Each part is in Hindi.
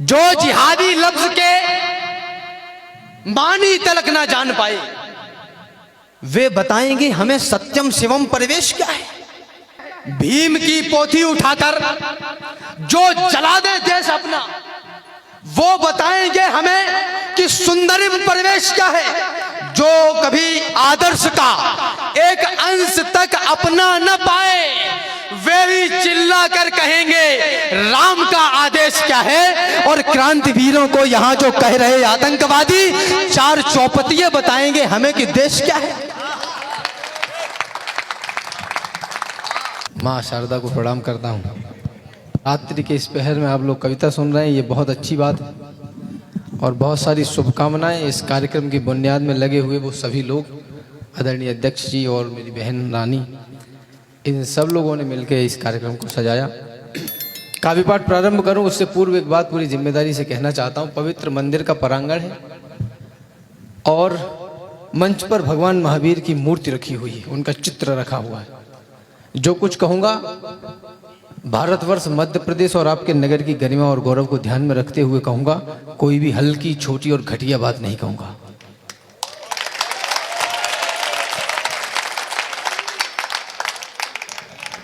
जो जिहादी लफ्ज के मानी तलक ना जान पाए, वे बताएंगे हमें सत्यम शिवम परिवेश क्या है। भीम की पोथी उठाकर जो जला दे देश अपना, वो बताएंगे हमें कि सुंदरिम परिवेश क्या है। जो कभी आदर्श का एक अंश तक अपना न पाए, वे भी चिल्ला कर कहेंगे राम का आदेश क्या है। और क्रांतिवीरों को यहां जो कह रहे आतंकवादी, चार चौपतिये बताएंगे हमें कि देश क्या है। माँ शारदा को प्रणाम करता हूँ। रात्रि के इस पहर में आप लोग कविता सुन रहे हैं, ये बहुत अच्छी बात है और बहुत सारी शुभकामनाएं। इस कार्यक्रम की बुनियाद में लगे हुए वो सभी लोग, आदरणीय अध्यक्ष जी और मेरी बहन रानी, इन सब लोगों ने मिलकर इस कार्यक्रम को सजाया। काव्य पाठ प्रारंभ करूं उससे पूर्व एक बात पूरी जिम्मेदारी से कहना चाहता हूं। पवित्र मंदिर का प्रांगण है और मंच पर भगवान महावीर की मूर्ति रखी हुई है, उनका चित्र रखा हुआ है। जो कुछ कहूंगा भारतवर्ष, मध्य प्रदेश और आपके नगर की गरिमा और गौरव को ध्यान में रखते हुए कहूंगा। कोई भी हल्की, छोटी और घटिया बात नहीं कहूंगा।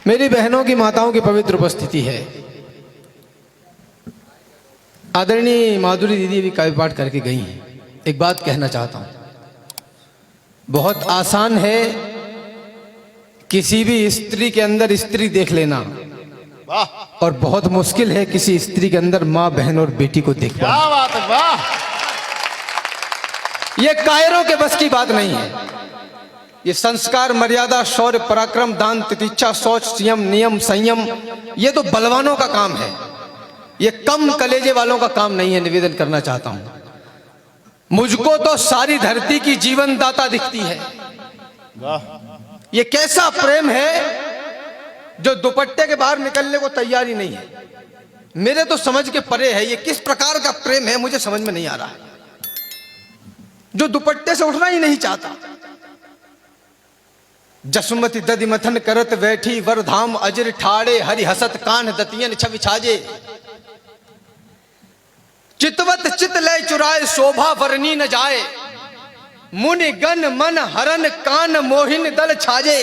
मेरी बहनों की, माताओं की पवित्र उपस्थिति है। आदरणीय माधुरी दीदी भी काव्य पाठ करके गई हैं। एक बात कहना चाहता हूं, बहुत आसान है किसी भी स्त्री के अंदर स्त्री देख लेना, और बहुत मुश्किल है किसी स्त्री के अंदर मां, बहन और बेटी को देख पाना। क्या बात है, वाह! ये कायरों के बस की बात नहीं है। ये संस्कार, मर्यादा, शौर्य, पराक्रम, दान, तितिक्षा, शौच, संयम, नियम, संयम, ये तो बलवानों का काम है। ये कम कलेजे वालों का काम नहीं है। निवेदन करना चाहता हूं, मुझको तो सारी धरती की जीवन दाता दिखती है। ये कैसा प्रेम है जो दुपट्टे के बाहर निकलने को तैयार ही नहीं है। मेरे तो समझ के परे है। ये किस प्रकार का प्रेम है मुझे समझ में नहीं आ रहा है, जो दुपट्टे से उठना ही नहीं चाहता। जसुमती दधि मथन करत बैठी, वरधाम अजर ठाड़े, हरि हसत कान दतियन छवि छाजे। चितवत चित लय चुराए, शोभा वरनी न जाए, मुनि गण मन हरन कान मोहिन दल छाजे।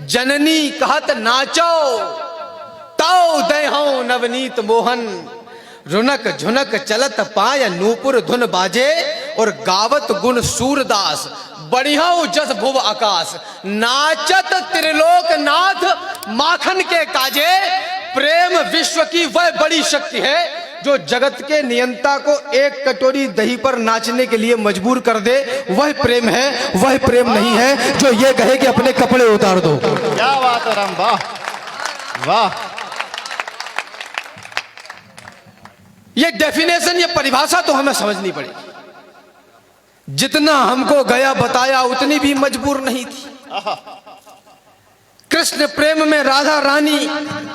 जननी कहत नाचो, ताओ दहो नवनीत मोहन, रुनक झुनक चलत पाय नूपुर धुन बाजे। और गावत गुण सूरदास, बढ़िया जस भुव आकाश, नाचत त्रिलोक नाथ माखन के काजे। प्रेम विश्व की वह बड़ी शक्ति है जो जगत के नियंता को एक कटोरी दही पर नाचने के लिए मजबूर कर दे। वह प्रेम है, वह प्रेम नहीं है जो ये कहे कि अपने कपड़े उतार दो। क्या बात है राम, वाह वाह! ये डेफिनेशन, ये परिभाषा तो हमें समझनी पड़ेगी। जितना हमको गया बताया उतनी भी मजबूर नहीं थी। कृष्ण प्रेम में राधा रानी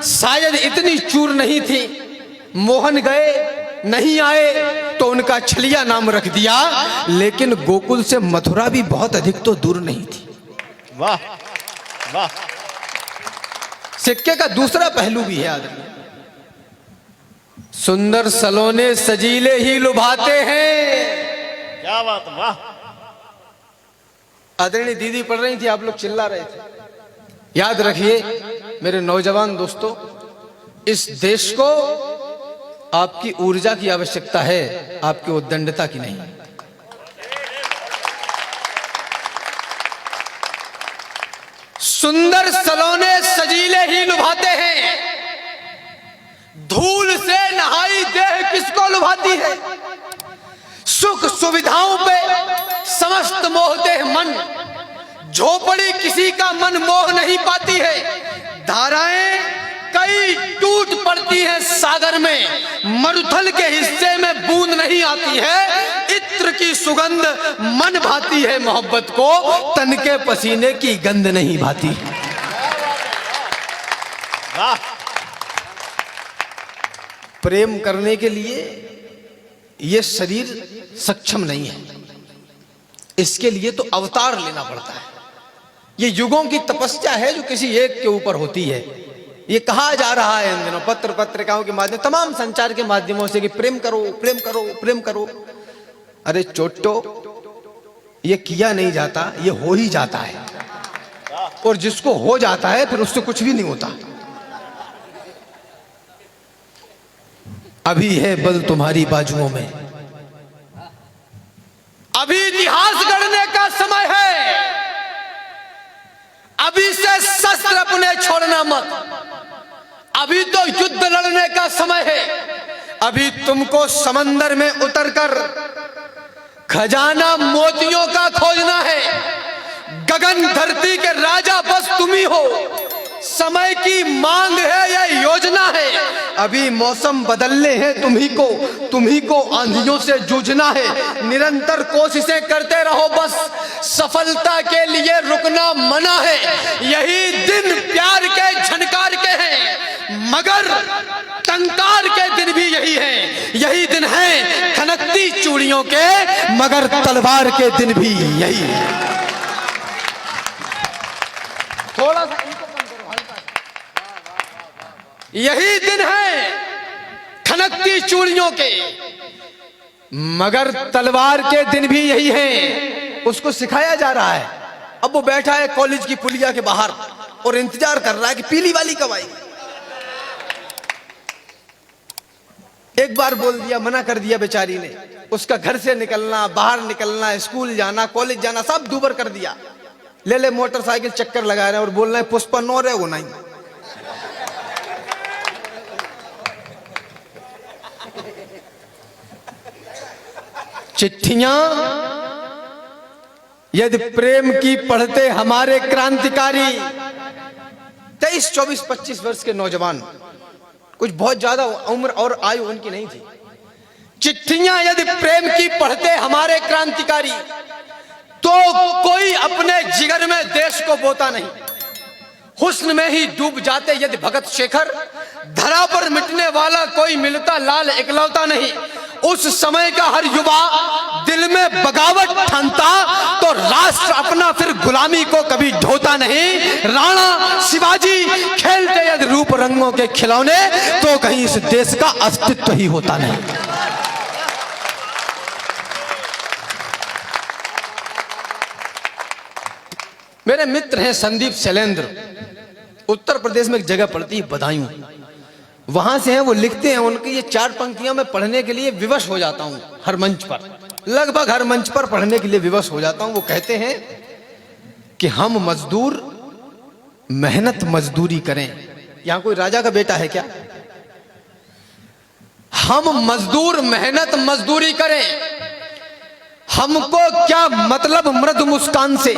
शायद इतनी चूर नहीं थी। मोहन गए, नहीं आए तो उनका छलिया नाम रख दिया, लेकिन गोकुल से मथुरा भी बहुत अधिक तो दूर नहीं थी। वाह वाह! सिक्के का दूसरा पहलू भी है आदमी। सुंदर सलोने सजीले ही लुभाते हैं। क्या बात, वाह! आदरणीय दीदी पढ़ रही थी, आप लोग चिल्ला रहे थे। याद रखिए मेरे नौजवान दोस्तों, इस देश को आपकी ऊर्जा की आवश्यकता है, आपकी उद्दंडता की नहीं। सुंदर सलोने सजीले ही लुभाते हैं, धूल से नहाई देह किसको लुभाती है। सुख सुविधाओं पे समस्त मोहते हैं मन, झोपड़ी किसी का मन मोह नहीं पाती है। धाराएं कई टूट पड़ती हैं सागर में, मरुथल के हिस्से में बूंद नहीं आती है। इत्र की सुगंध मन भाती है मोहब्बत को, तन के पसीने की गंध नहीं भाती। प्रेम करने के लिए यह शरीर सक्षम नहीं है, इसके लिए तो अवतार लेना पड़ता है। ये युगों की तपस्या है जो किसी एक के ऊपर होती है। ये कहा जा रहा है इन दिनों पत्र पत्रिकाओं के माध्यम, तमाम संचार के माध्यमों से कि प्रेम करो, प्रेम करो, प्रेम करो। अरे चोटो, ये किया नहीं जाता, ये हो ही जाता है। और जिसको हो जाता है फिर उससे कुछ भी नहीं होता। अभी है बल तुम्हारी बाजुओं में, अभी इतिहास गढ़ने का समय है। अभी से शस्त्र अपने छोड़ना मत। अभी तो युद्ध लड़ने का समय है। अभी तुमको समंदर में उतरकर खजाना मोतियों का खोजना है। गगन धरती के राजा बस तुम ही हो। समय की मांग है, यह योजना है। अभी मौसम बदलने हैं तुम्ही को आंधियों से जूझना है। निरंतर कोशिशें करते रहो, बस सफलता के लिए रुकना मना है। यही दिन प्यार के झनकार के हैं, मगर टंकार के दिन भी यही है। यही दिन है खनकती चूड़ियों के, मगर तलवार के दिन भी यही है। थोड़ा सा यही दिन है खनकती चूड़ियों के, मगर तलवार के दिन भी यही है। उसको सिखाया जा रहा है। अब वो बैठा है कॉलेज की पुलिया के बाहर और इंतजार कर रहा है कि पीली वाली कब आएगी। एक बार बोल दिया, मना कर दिया बेचारी ने। उसका घर से निकलना, बाहर निकलना, स्कूल जाना, कॉलेज जाना सब दूबर कर दिया। ले मोटरसाइकिल चक्कर लगा रहे हैं और बोल रहे हैं पुष्पा 9 है वो नहीं। चिट्ठियां यदि प्रेम की पढ़ते हमारे क्रांतिकारी 23, 24, 25 वर्ष के नौजवान, कुछ बहुत ज्यादा उम्र और आयु उनकी नहीं थी। चिट्ठियां यदि प्रेम की पढ़ते हमारे क्रांतिकारी, तो कोई अपने जिगर में देश को बोता नहीं। हुस्न में ही डूब जाते यदि भगत शेखर, धरा पर मिटने वाला कोई मिलता लाल इकलौता नहीं। उस समय का हर युवा दिल में बगावत ठानता, तो राष्ट्र अपना फिर गुलामी को कभी ढोता नहीं। राणा शिवाजी खेलते यदि रूप रंगों के खिलौने, तो कहीं इस देश का अस्तित्व ही होता नहीं। मेरे मित्र हैं संदीप शैलेंद्र, उत्तर प्रदेश में एक जगह पड़ती है बदायूं, वहां से हैं। वो लिखते हैं, उनकी ये 4 पंक्तियां मैं पढ़ने के लिए विवश हो जाता हूं। हर मंच पर, लगभग हर मंच पर पढ़ने के लिए विवश हो जाता हूं। वो कहते हैं कि हम मजदूर मेहनत मजदूरी करें। यहां कोई राजा का बेटा है क्या? हम मजदूर मेहनत मजदूरी करें, हमको क्या मतलब मृद मुस्कान से।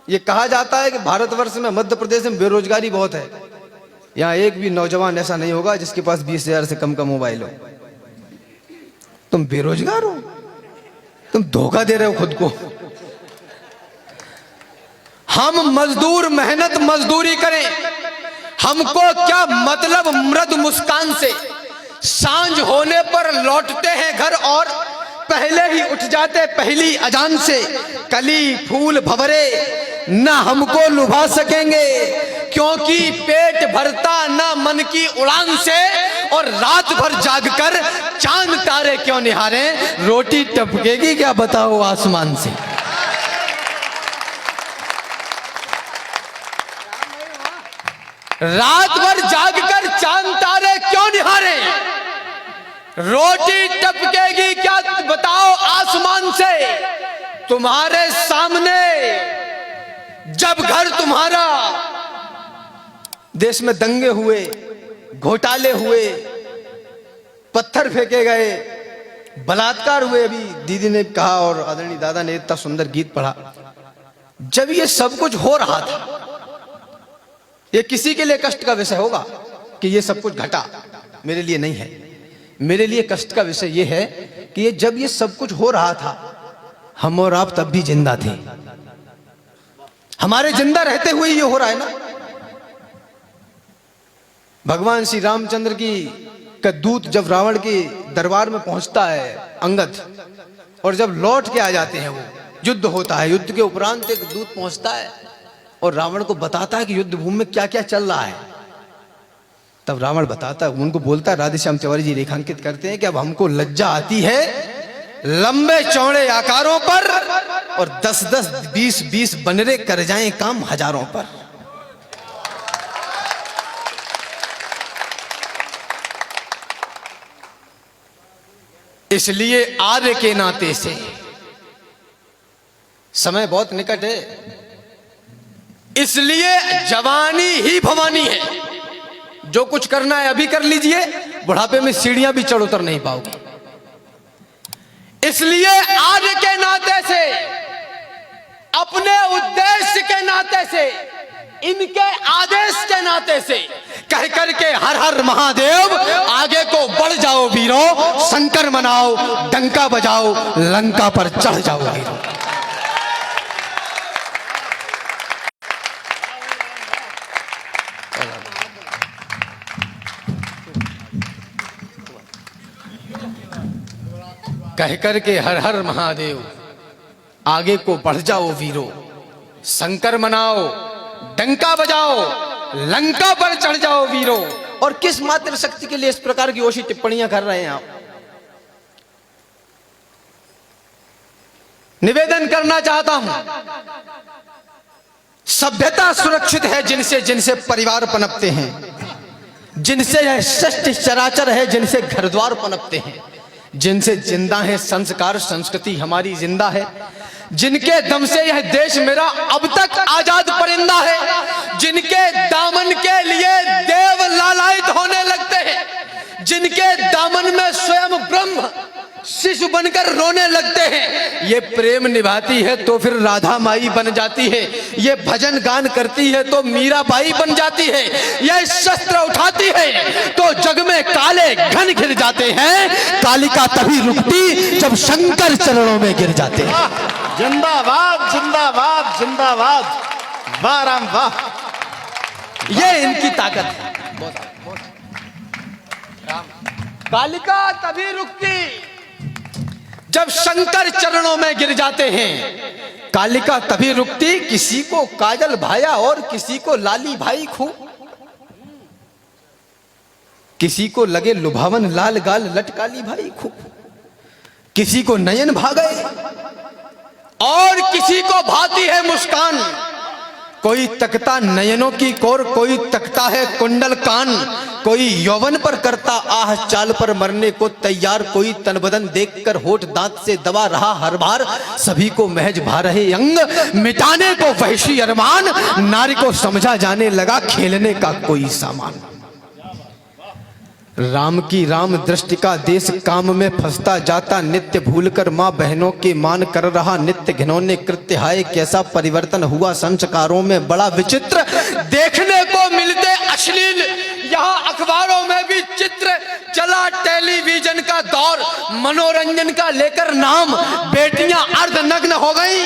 ये कहा जाता है कि भारतवर्ष में, मध्य प्रदेश में बेरोजगारी बहुत है। यहां एक भी नौजवान ऐसा नहीं होगा जिसके पास 20,000 से कम का मोबाइल हो। तुम बेरोजगार हो, तुम धोखा दे रहे हो खुद को। हम मजदूर मेहनत मजदूरी करें, हमको क्या मतलब मृद मुस्कान से। सांझ होने पर लौटते हैं घर और पहले ही उठ जाते पहली अजान से। कली फूल भंवरे ना हमको लुभा सकेंगे, क्योंकि पेट भरता ना मन की उड़ान से। और रात भर जागकर चांद तारे क्यों निहारें, रोटी टपकेगी क्या बताओ आसमान से। रात भर जागकर चांद तारे क्यों निहारें, रोटी टपकेगी क्या बताओ आसमान से। तुम्हारे सामने जब घर तुम्हारा, देश में दंगे हुए, घोटाले हुए, पत्थर फेंके गए, बलात्कार हुए। अभी दीदी ने कहा और आदरणीय दादा ने इतना सुंदर गीत पढ़ा। जब ये सब कुछ हो रहा था, ये किसी के लिए कष्ट का विषय होगा कि ये सब कुछ घटा, मेरे लिए नहीं है। मेरे लिए कष्ट का विषय ये है कि ये जब ये सब कुछ हो रहा था, हम और आप तब भी जिंदा थे। हमारे जिंदा रहते हुए ये हो रहा है ना। भगवान श्री रामचंद्र की का दूत जब रावण के दरबार में पहुंचता है, अंगद, और जब लौट के आ जाते हैं, वो युद्ध होता है। युद्ध के उपरांत एक दूत पहुंचता है और रावण को बताता है कि युद्ध भूमि में क्या क्या चल रहा है। तब रावण बताता, उनको बोलता, राधेश्याम तिवारी जी रेखांकित करते हैं कि अब हमको लज्जा आती है लंबे चौड़े आकारों पर और 10-10, 20-20 बनरे कर जाएं काम हजारों पर। इसलिए आर्य के नाते से, समय बहुत निकट है, इसलिए जवानी ही भवानी है। जो कुछ करना है अभी कर लीजिए, बुढ़ापे में सीढ़ियां भी चढ़ उतर नहीं पाओगे। इसलिए आर्य के नाते से, अपने उद्देश्य के नाते से, इनके आदेश के नाते से कह करके हर हर महादेव, आगे को बढ़ जाओ वीरों, शंकर मनाओ, डंका बजाओ, लंका पर चढ़ जाओ वीरों। कह करके हर हर महादेव, आगे को बढ़ जाओ वीरों, शंकर मनाओ, डंका बजाओ, लंका पर चढ़ जाओ वीरों। और किस मात्र शक्ति के लिए इस प्रकार की ओशी टिप्पणियां कर रहे हैं आप? निवेदन करना चाहता हूं, सभ्यता सुरक्षित है जिनसे जिनसे परिवार पनपते हैं, जिनसे यह सृष्टि चराचर है, जिनसे घर द्वार पनपते हैं, जिनसे जिंदा है संस्कार संस्कृति हमारी जिंदा है, जिनके दम से यह देश मेरा अब तक आजाद परिंदा है, जिनके दामन के लिए देव लालायित होने लगते हैं, जिनके दामन में स्वयं ब्रह्म शिशु बनकर रोने लगते हैं। ये प्रेम निभाती है तो फिर राधा माई बन जाती है, ये भजन गान करती है तो मीराबाई बन जाती है, ये शस्त्र उठाती है तो जग में काले घन घिर जाते हैं। कालिका तभी रुकती जब शंकर चरणों में गिर जाते हैं। जिंदाबाद जिंदाबाद जिंदाबाद, वाह राम वाह। ये इनकी ताकत है। कालिका तभी रुकती जब शंकर चरणों में गिर जाते हैं। कालिका तभी रुकती, किसी को काजल भाया और किसी को लाली भाई खूब, किसी को लगे लुभावन लाल गाल लटकाली भाई खूब, किसी को नयन भागे और किसी को भाती है मुस्कान। कोई तकता नयनों की कोर, कोई तकता है कुंडल कान, कोई यौवन पर करता आह चाल पर मरने को तैयार, कोई तन बदन देखकर होठ दांत से दबा रहा हर बार, सभी को महज भा रहे अंग मिटाने को वहशी अरमान, नारी को समझा जाने लगा खेलने का कोई सामान। राम की राम दृष्टि का देश काम में फंसता जाता, नित्य भूलकर माँ बहनों के मान कर रहा नित्य घिनौने कृत्य, हाय कैसा परिवर्तन हुआ संस्कारों में बड़ा विचित्र, देखने को मिलते अश्लील यहाँ अखबारों में भी चित्र, चला टेलीविजन का दौर, मनोरंजन का लेकर नाम, बेटियां अर्धनग्न हो गई,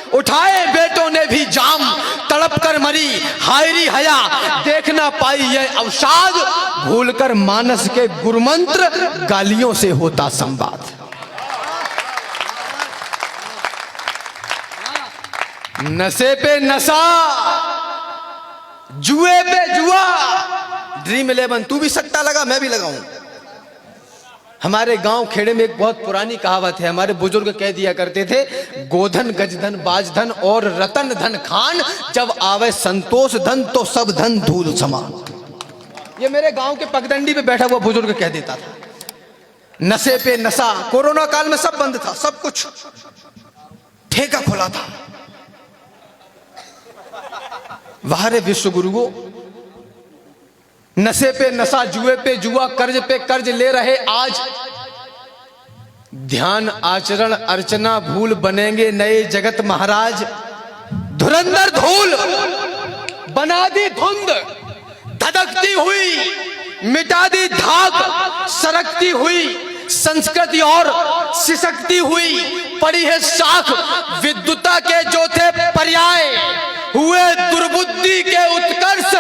उठाए बेटों ने भी जाम, तड़प कर मरी हायरी हया, देख ना पाई ये अवसाद, भूलकर मानस के गुरुमंत्र, गालियों से होता संवाद। नशे पे नशा, जुए पे जुआ, ड्रीम 11 तू भी सट्टा लगा मैं भी लगाऊं। हमारे गांव खेड़े में एक बहुत पुरानी कहावत है, हमारे बुजुर्ग कह दिया करते थे, गोधन गजधन बाजधन और रतन धन खान, जब आवे संतोष धन तो सब धन धूल समान। ये मेरे गांव के पगडंडी पे बैठा हुआ बुजुर्ग कह देता था। नशे पे नशा, कोरोना काल में सब बंद था, सब कुछ ठेका खुला था। वाहरे विश्व गुरुओं, नशे पे नशा, जुए पे जुआ, कर्ज पे कर्ज ले रहे आज, ध्यान आचरण अर्चना भूल बनेंगे नए जगत महाराज। धुरंधर धूल बना दी धुंध, धधकती हुई मिटा दी धाक, सरकती हुई संस्कृति और सिसकती हुई पड़ी है साख। विद्युता के जो थे पर्याय हुए दुर्बुद्धि के उत्कर्ष,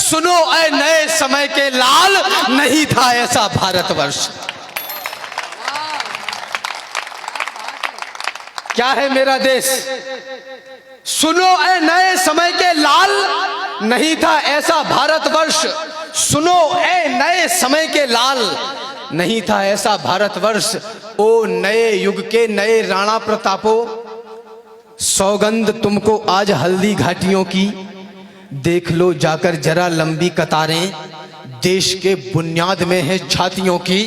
सुनो ऐ नए समय के लाल, नहीं था ऐसा भारतवर्ष। क्या है मेरा देश, सुनो ऐ नए समय के लाल, नहीं था ऐसा भारतवर्ष। सुनो ए नए समय के लाल, नहीं था ऐसा भारतवर्ष, ओ नए युग के नए राणा प्रतापो। सौगंध तुमको आज हल्दी घाटियों की, देख लो जाकर जरा लंबी कतारें, देश के बुनियाद में है छातियों की।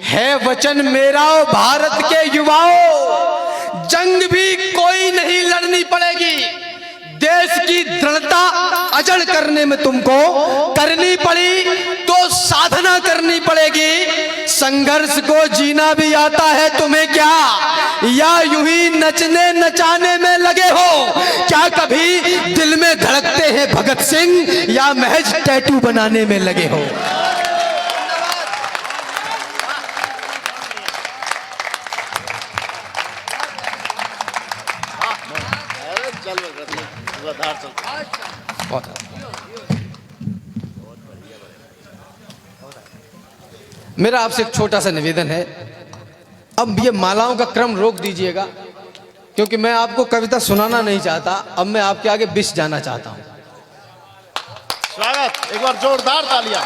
है वचन मेरा भारत के युवाओं, जंग भी कोई नहीं लड़नी पड़ेगी, देश की दृढ़ता अजड़ करने में तुमको करनी पड़ी तो साधना करनी पड़ेगी। संघर्ष को जीना भी आता है तुम्हें क्या, या यूं ही नचने नचाने में लगे हो? क्या कभी दिल में धड़कते हैं भगत सिंह, या महज टैटू बनाने में लगे हो? मेरा आपसे एक छोटा सा निवेदन है, अब ये मालाओं का क्रम रोक दीजिएगा, क्योंकि मैं आपको कविता सुनाना नहीं चाहता, अब मैं आपके आगे बिस जाना चाहता हूं। स्वागत, एक बार जोरदार तालियां।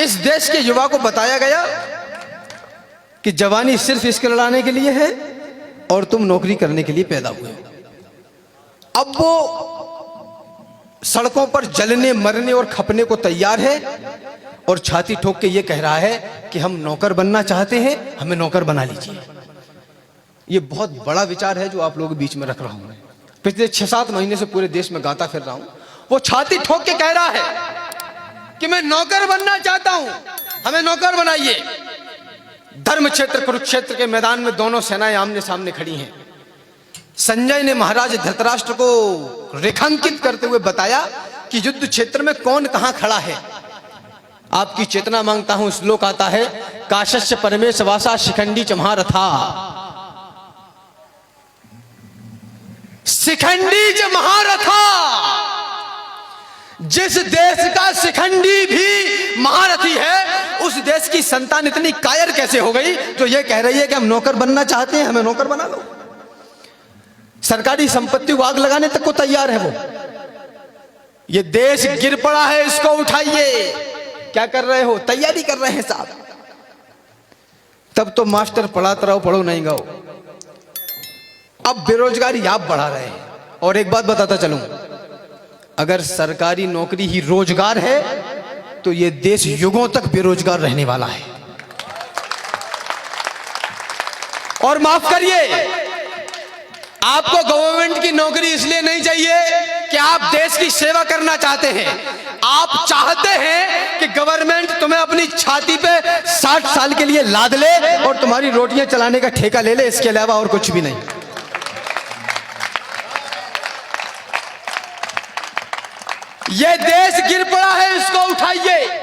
इस देश के युवा को बताया गया कि जवानी सिर्फ इश्क लड़ाने के लिए है और तुम नौकरी करने के लिए पैदा हुए हो। अब वो सड़कों पर जलने मरने और खपने को तैयार है और छाती ठोक के ये कह रहा है कि हम नौकर बनना चाहते हैं, हमें नौकर बना लीजिए। ये बहुत बड़ा विचार है जो आप लोगों के बीच में रख रहा हूं। पिछले 6-7 महीने से पूरे देश में गाता फिर रहा हूं। वो छाती ठोक के कह रहा है कि मैं नौकर बनना चाहता हूं, हमें नौकर बनाइए। धर्म क्षेत्र कुरुक्षेत्र के मैदान में दोनों सेनाएं आमने सामने खड़ी हैं। संजय ने महाराज धृतराष्ट्र को रेखांकित करते हुए बताया कि युद्ध क्षेत्र में कौन कहां खड़ा है। आपकी चेतना मांगता हूं। श्लोक आता है, काशस्य परमेश वासा शिखंडी च महारथा। शिखंडी च महारथा, जिस देश का शिखंडी भी महारथी है, उस देश की संतान इतनी कायर कैसे हो गई जो ये कह रही है कि हम नौकर बनना चाहते हैं, हमें नौकर बना लो। सरकारी संपत्ति को आग लगाने तक को तैयार है वो। ये देश गिर पड़ा है, इसको उठाइए। क्या कर रहे हो? तैयारी कर रहे हैं साहब। तब तो मास्टर पढ़ाते रहो, पढ़ो नहीं गाओ। अब बेरोजगारी आप बढ़ा रहे हैं। और एक बात बताता चलूं, अगर सरकारी नौकरी ही रोजगार है तो ये देश युगों तक बेरोजगार रहने वाला है। और माफ करिए, आपको गवर्नमेंट की नौकरी इसलिए नहीं चाहिए कि आप देश की सेवा करना चाहते हैं। आप चाहते हैं कि गवर्नमेंट तुम्हें अपनी छाती पे 60 साल के लिए लाद ले और तुम्हारी रोटियां चलाने का ठेका ले ले, इसके अलावा और कुछ भी नहीं। यह देश गिर पड़ा है, इसको उठाइए।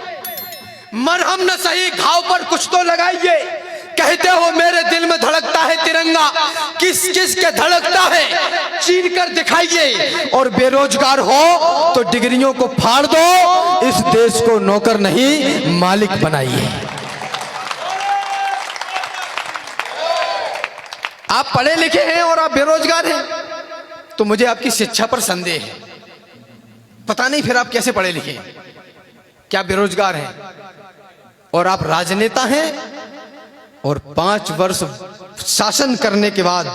मरहम न सही घाव पर कुछ तो लगाइए। कहते हो मेरे दिल में धड़कता है तिरंगा, किस किस के धड़कता है चीर कर दिखाइए। और बेरोजगार हो तो डिग्रियों को फाड़ दो, इस देश को नौकर नहीं मालिक बनाइए। आप पढ़े लिखे हैं और आप बेरोजगार हैं, तो मुझे आपकी शिक्षा पर संदेह है। पता नहीं फिर आप कैसे पढ़े लिखे हैं, क्या बेरोजगार हैं। और आप राजनेता हैं और 5 वर्ष शासन करने के बाद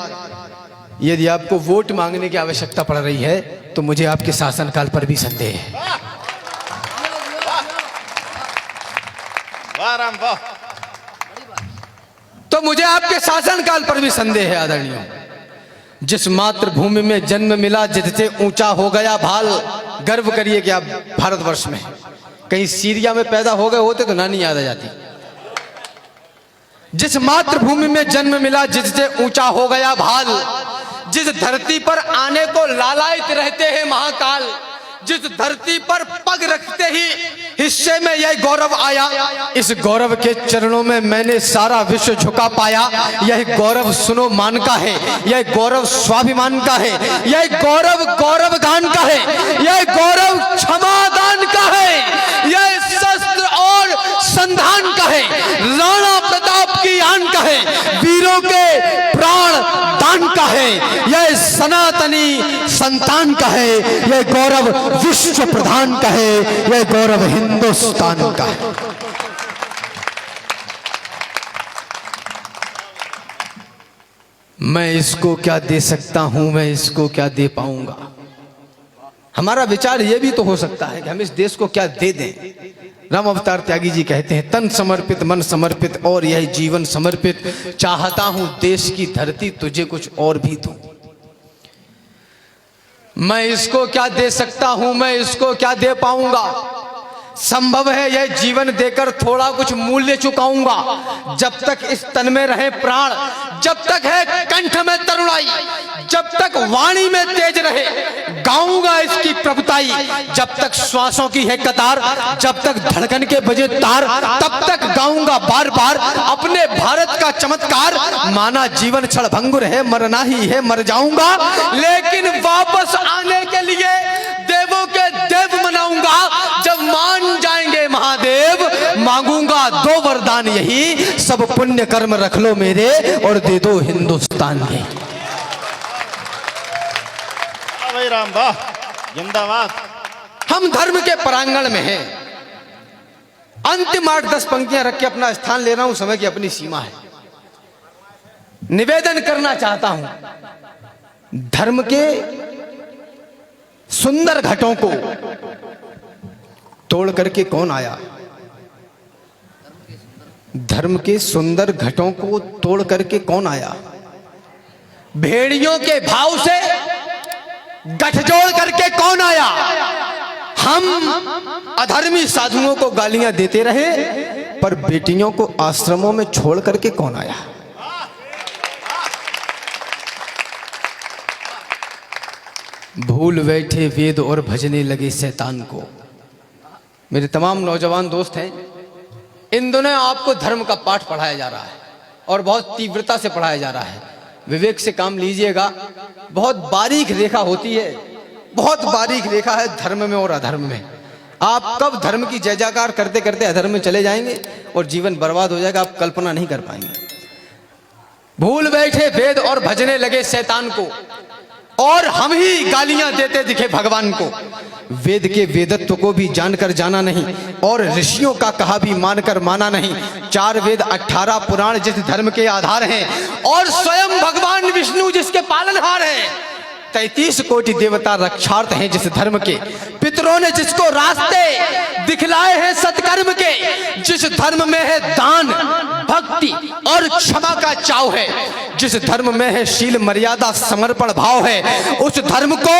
यदि आपको वोट मांगने की आवश्यकता पड़ रही है तो मुझे आपके शासनकाल पर भी संदेह है। वाह राम वाह। तो मुझे आपके शासनकाल पर भी संदेह है आदरणीय। जिस मातृभूमि में जन्म मिला, जिससे ऊंचा हो गया भाल। गर्व करिए कि आप भारतवर्ष में। कहीं सीरिया में पैदा हो गए होते तो नानी याद आ जाती। जिस मातृभूमि में जन्म मिला, जिससे ऊंचा हो गया भाल। जिस धरती पर आने को लालायित रहते हैं महाकाल। जिस धरती पर पग रखते ही हिस्से में यह गौरव आया। इस गौरव के चरणों में मैंने सारा विश्व झुका पाया। यह गौरव सुनो मान का है, यह गौरव स्वाभिमान का है, यह गौरव गौरव गान का है, यह गौरव क्षमादान का है, यह शस्त्र और संधान का है, राणा प्रताप की आन का है, वीरों के प्राण दान का है। यह सनातनी संतान का है, यह गौरव विश्व प्रधान का है, यह गौरव हिंदुस्तान का है। मैं इसको क्या दे सकता हूं, मैं इसको क्या दे पाऊंगा। हमारा विचार यह भी तो हो सकता है कि हम इस देश को क्या दे दें। राम अवतार त्यागी जी कहते हैं, तन समर्पित मन समर्पित और यह जीवन समर्पित, चाहता हूं देश की धरती तुझे कुछ और भी दूं। मैं इसको क्या दे सकता हूं, मैं इसको क्या दे पाऊंगा। संभव है यह जीवन देकर थोड़ा कुछ मूल्य चुकाऊंगा। जब तक इस तन में रहे प्राण, जब तक है कंठ में तरुणाई, जब तक वाणी में तेज रहे, गाऊंगा इसकी प्रभुताई। जब तक श्वासों की है कतार, जब तक धड़कन के बजे तार, तब तक गाऊंगा बार बार अपने भारत का चमत्कार। माना जीवन क्षणभंगुर है, मरना ही है, मर जाऊंगा, लेकिन वापस आने के लिए देवों के देव मनाऊंगा। जब मान जाएंगे महादेव, मांगूंगा दो वरदान यही, सब पुण्य कर्म रख लो मेरे और दे दो हिंदुस्तान के। भाई राम, वाह, जिंदाबाद। हम धर्म के प्रांगण में हैं। अंतिम 8-10 पंक्तियां रख के अपना स्थान ले रहा हूं, समय की अपनी सीमा है। निवेदन करना चाहता हूं, धर्म के सुंदर घटों को तोड़ करके कौन आया। धर्म के सुंदर घटों को तोड़ करके कौन आया। भेड़ियों के भाव से गठजोड़ करके कौन आया। हम अधर्मी साधुओं को गालियां देते रहे, पर बेटियों को आश्रमों में छोड़ करके कौन आया। भूल बैठे वेद और भजने लगे शैतान को। मेरे तमाम नौजवान दोस्त हैं, इन दिनों आपको धर्म का पाठ पढ़ाया जा रहा है और बहुत तीव्रता से पढ़ाया जा रहा है। विवेक से काम लीजिएगा। बहुत बारीक रेखा होती है, बहुत बारीक रेखा है धर्म में और अधर्म में। आप कब धर्म की जय जयकार करते करते अधर्म में चले जाएंगे और जीवन बर्बाद हो जाएगा, आप कल्पना नहीं कर पाएंगे। भूल बैठे वेद और भजने लगे शैतान को, और हम ही गालियां देते दिखे भगवान को। वेद के वेदत्व को भी जानकर जाना नहीं, और ऋषियों का कहा भी मानकर माना नहीं। 4 वेद 18 पुराण जिस धर्म के आधार हैं, और स्वयं भगवान विष्णु जिसके पालनहार हैं। 33 कोटि देवता रक्षार्थ हैं जिस धर्म के। पितरों ने जिसको रास्ते दिखलाए हैं सत्कर्म के। जिस धर्म में है दान, भक्ति और क्षमा का चाव है, जिस धर्म में है शील मर्यादा समर्पण भाव है, उस धर्म को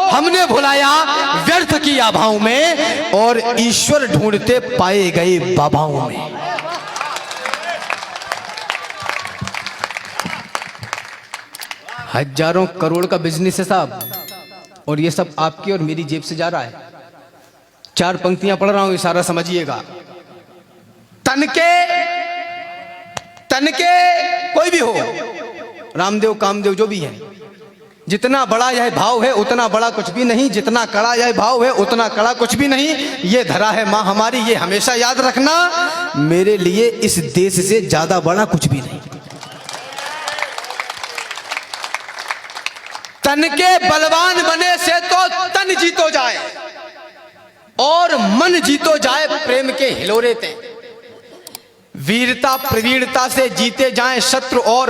हमने भुलाया व्यर्थ की आभाओं में, और ईश्वर ढूंढते पाए गए बाबाओं में। हजारों करोड़ का बिजनेस है साहब, और ये सब आपकी और मेरी जेब से जा रहा है। 4 पंक्तियां पढ़ रहा हूं, इशारा समझिएगा। तन के कोई भी हो, रामदेव कामदेव जो भी है, जितना बड़ा यह भाव है उतना बड़ा कुछ भी नहीं, जितना कड़ा यह भाव है उतना कड़ा कुछ भी नहीं। ये धरा है मां हमारी, ये हमेशा याद रखना, मेरे लिए इस देश से ज्यादा बड़ा कुछ भी नहीं। तन के बलवान बने से तो तन जीतो जाए, और मन जीतो जाए प्रेम के हिलोरे ते। वीरता प्रवीणता से जीते जाए शत्रु, और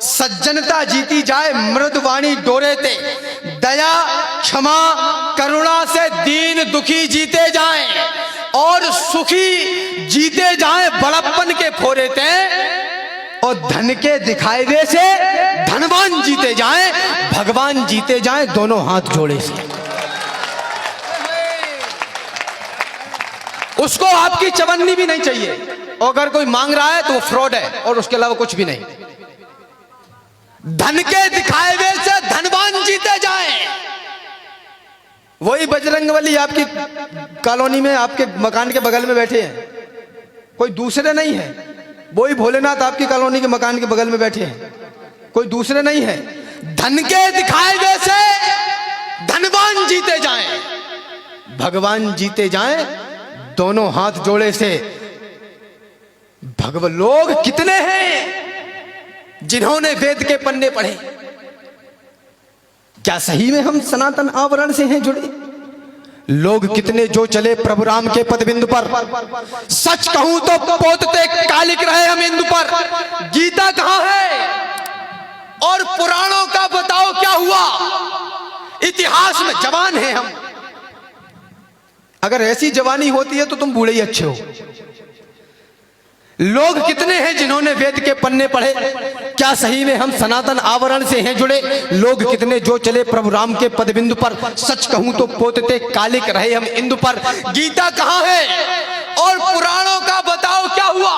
सज्जनता जीती जाए मृदुवाणी डोरे ते। दया क्षमा करुणा से दीन दुखी जीते जाएं, और सुखी जीते जाएं बड़प्पन के फोरे ते। और धन के दिखावे से धनवान जीते जाएं, भगवान जीते जाएं दोनों हाथ जोड़े से। उसको आपकी चवन्नी भी नहीं चाहिए, और अगर कोई मांग रहा है तो वो फ्रॉड है, और उसके अलावा कुछ भी नहीं। धन के दिखावे से धनवान जीते जाएं। वही बजरंगबली आपकी कॉलोनी में आपके मकान के बगल में बैठे हैं, कोई दूसरे नहीं है। वही भोलेनाथ आपकी कॉलोनी के मकान के बगल में बैठे हैं, कोई दूसरे नहीं है। धन के दिखावे से धनवान जीते जाएं, भगवान जीते जाएं दोनों हाथ जोड़े से। भगवान लोग कितने हैं जिन्होंने वेद के पन्ने पढ़े, क्या सही में हम सनातन आवरण से हैं जुड़े? लोग कितने जो चले प्रभु राम के पद बिंदु पर, सच कहूं तो पोतते कालिक रहे हम इंदु पर। गीता कहां है और पुराणों का बताओ क्या हुआ? इतिहास में जवान हैं हम। अगर ऐसी जवानी होती है तो तुम बूढ़े ही अच्छे हो। लोग कितने हैं जिन्होंने वेद के पन्ने पढ़े? क्या सही में हम सनातन आवरण से हैं जुड़े? लोग कितने जो चले प्रभु राम के पद बिंदु पर, सच कहूं तो पोतते कालिक रहे हम इंदु पर। गीता कहां है और पुराणों का बताओ क्या हुआ?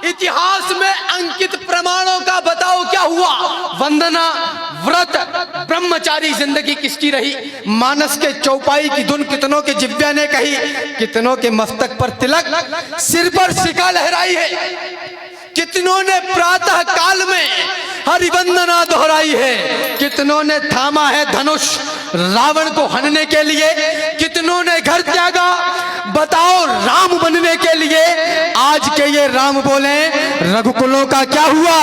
इतिहास में अंकित प्रमाणों का बताओ क्या हुआ? वंदना, व्रत, ब्रह्मचारी जिंदगी किसकी रही? मानस के चौपाई की धुन कितनों के जिव्या ने कही, कितनों के मस्तक पर तिलक, सिर पर सिका लहराई है, कितनों ने प्रातः काल में हरिवंदना दोहराई है, कितनों ने थामा है धनुष रावण को हनने के लिए, कितनों ने घर त्यागा बताओ राम बनने के लिए। आज के ये राम बोले रघुकुलों का क्या हुआ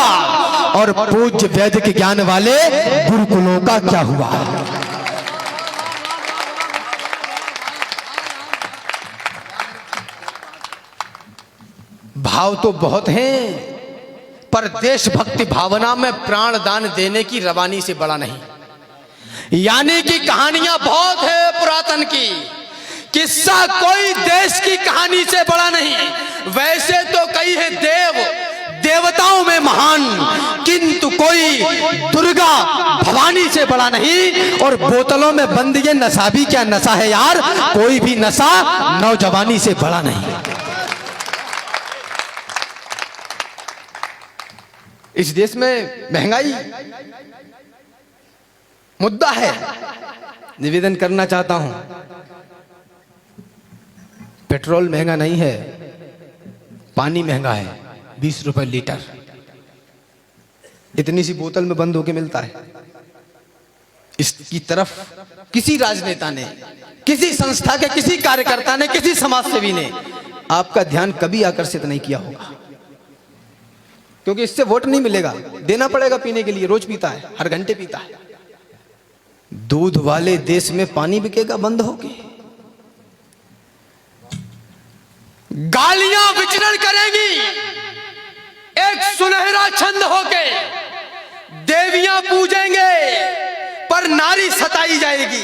और पूज्य वैदिक ज्ञान वाले गुरुकुलों का क्या हुआ? भाव तो बहुत हैं, पर देशभक्ति भावना में प्राण दान देने की रवानी से बड़ा नहीं। यानी कि कहानियां बहुत है पुरातन की, किस्सा कोई देश की कहानी से बड़ा नहीं। वैसे तो कई है देवताओं में महान, किंतु कोई दुर्गा भवानी से बड़ा नहीं। और बोतलों में बंद ये नशा भी क्या नशा है यार, कोई भी नशा नौजवानी से बड़ा नहीं। इस देश में महंगाई मुद्दा है। निवेदन करना चाहता हूं, पेट्रोल महंगा नहीं है, पानी महंगा है, 20 रुपए लीटर। इतनी सी बोतल में बंद होके मिलता है। इसकी तरफ किसी राजनेता ने, किसी संस्था के किसी कार्यकर्ता ने, किसी समाजसेवी ने आपका ध्यान कभी आकर्षित नहीं किया होगा, क्योंकि इससे वोट नहीं मिलेगा, देना पड़ेगा पीने के लिए। रोज पीता है, हर घंटे पीता है। दूध वाले देश में पानी बिकेगा बंद होके? गालियां विचरण करेंगी एक सुनहरा छंद होके, देवियां पूजेंगे पर नारी सताई जाएगी।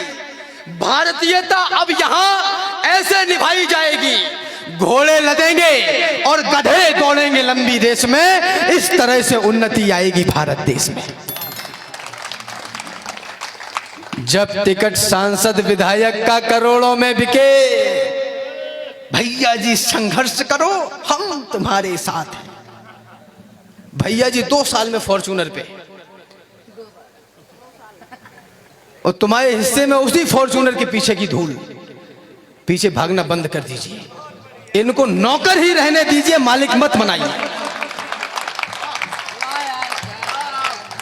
भारतीयता अब यहां ऐसे निभाई जाएगी, घोड़े लदेंगे और गधे दौड़ेंगे लंबी रेस में। इस तरह से उन्नति आएगी भारत देश में। जब टिकट सांसद विधायक का करोड़ों में बिके, भैया जी संघर्ष करो, हम तुम्हारे साथ हैं। भैया जी 2 साल में फॉर्च्यूनर पे, और तुम्हारे हिस्से में उसी फॉर्च्यूनर के पीछे की धूल। पीछे भागना बंद कर दीजिए, इनको नौकर ही रहने दीजिए, मालिक मत बनाइए।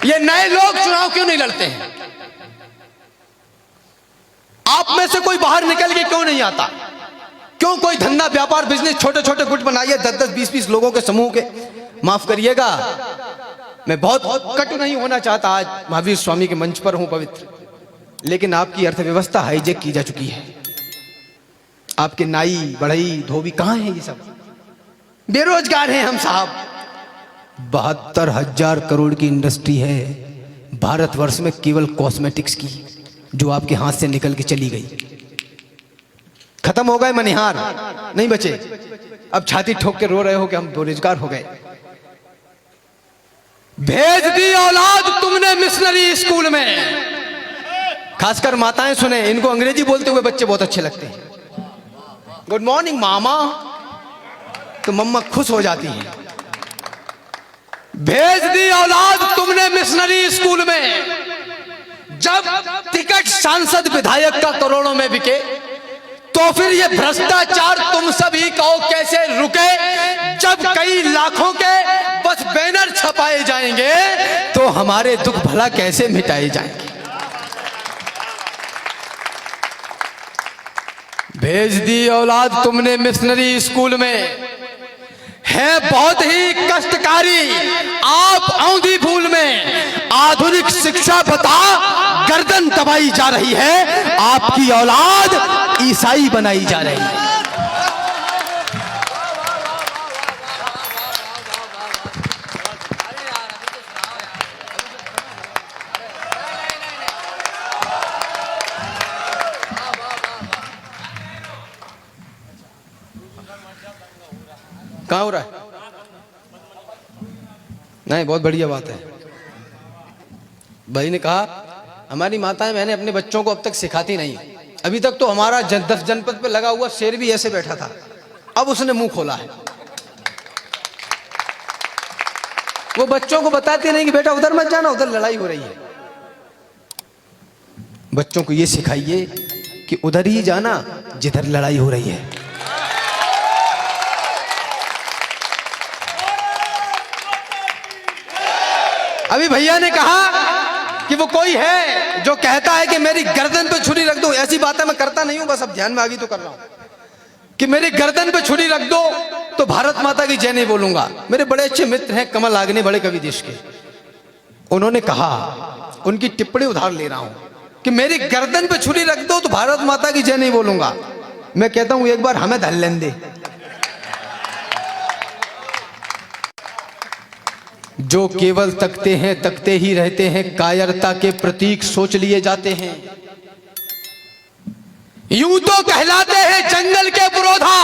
ये नए लोग चुनाव क्यों नहीं लड़ते हैं? आप में से कोई बाहर निकल के क्यों नहीं आता? क्यों कोई धंधा व्यापार बिजनेस छोटे छोटे गुट बनाइए, 10-10 20-20 लोगों के समूह के। माफ करिएगा, मैं बहुत कटु नहीं होना चाहता, आज महावीर स्वामी के मंच पर हूं पवित्र, लेकिन आपकी अर्थव्यवस्था हाईजेक की जा चुकी है। आपके नाई बढ़ई धोबी कहां है? ये सब बेरोजगार हैं हम साहब। 72,000 करोड़ की इंडस्ट्री है भारतवर्ष में केवल कॉस्मेटिक्स की, जो आपके हाथ से निकल के चली गई। खत्म हो गए मनिहार, नहीं बचे। अब छाती ठोक के रो रहे हो कि हम बेरोजगार हो गए। भेज दी औलाद तुमने मिशनरी स्कूल में। खासकर माताएं सुने, इनको अंग्रेजी बोलते हुए बच्चे बहुत अच्छे लगते हैं। गुड मॉर्निंग मामा, तो मम्मा खुश हो जाती है। भेज दी औलाद तुमने मिशनरी स्कूल में। जब टिकट सांसद विधायक का करोड़ों में बिके, तो फिर ये भ्रष्टाचार तुम सभी कहो कैसे रुके? जब कई लाखों के बस बैनर छपाए जाएंगे, तो हमारे दुख भला कैसे मिटाए जाएंगे? भेज दी औलाद तुमने मिशनरी स्कूल में, है बहुत ही कष्टकारी। आप औंधी भूल में आधुनिक शिक्षा बता गर्दन गर्दन दबाई जा रही है, आपकी औलाद ईसाई बनाई जा रही है। कहाँ हो रहा है? नहीं, बहुत बढ़िया बात है। भाई ने कहा हमारी माताएं, मैंने अपने बच्चों को अब तक सिखाती नहीं। अभी तक तो हमारा 10 जनपद पे लगा हुआ शेर भी ऐसे बैठा था, अब उसने मुंह खोला है। वो बच्चों को बताते नहीं कि बेटा उधर मत जाना, उधर लड़ाई हो रही है। बच्चों को ये सिखाइए कि उधर ही जाना जिधर लड़ाई हो रही है। अभी भैया ने कहा कि वो कोई है जो कहता है कि मेरी गर्दन पे छुरी रख दो। ऐसी बातें मैं करता नहीं हूं, बस अब ध्यान में आ गई तो कर रहा हूं कि मेरी गर्दन पे छुरी रख दो तो भारत माता की जय नहीं बोलूंगा। मेरे बड़े अच्छे मित्र हैं कमल आगने, बड़े कवि देश के, उन्होंने कहा, उनकी टिप्पणी उधार ले रहा हूं कि मेरी गर्दन पे छुरी रख दो तो भारत माता की जय नहीं बोलूंगा। मैं कहता हूं एक बार हमें धल लेने दे। जो केवल तकते हैं, तकते ही रहते हैं, कायरता के प्रतीक सोच लिए जाते हैं। यूं तो कहलाते हैं जंगल के पुरोधा,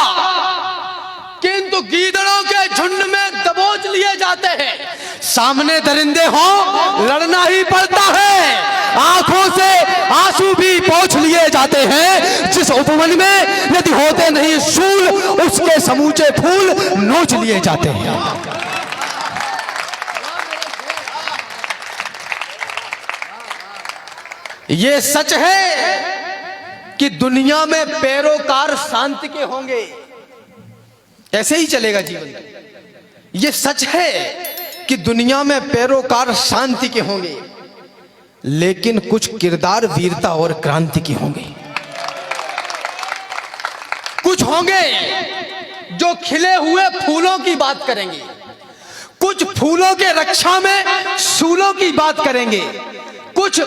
किंतु गीदड़ों के झुंड में दबोच लिए जाते हैं। सामने दरिंदे हों लड़ना ही पड़ता है, आंखों से आंसू भी पोंछ लिए जाते हैं। जिस उपवन में यदि होते नहीं शूल, उसके समूचे फूल नोच लिए जाते हैं। ये सच है कि दुनिया में पैरोकार शांति के होंगे, ऐसे ही चलेगा जीवन। ये सच है कि दुनिया में पैरोकार शांति के होंगे, लेकिन कुछ किरदार वीरता और क्रांति के होंगे। कुछ होंगे जो खिले हुए फूलों की बात करेंगे, कुछ फूलों के रक्षा में सूलों की बात करेंगे, कुछ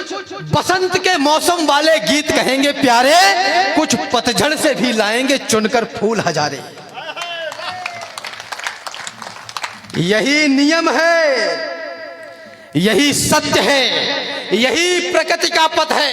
बसंत के मौसम वाले गीत कहेंगे प्यारे, कुछ पतझड़ से भी लाएंगे चुनकर फूल हजारे। यही नियम है, यही सत्य है, यही प्रकृति का पथ है।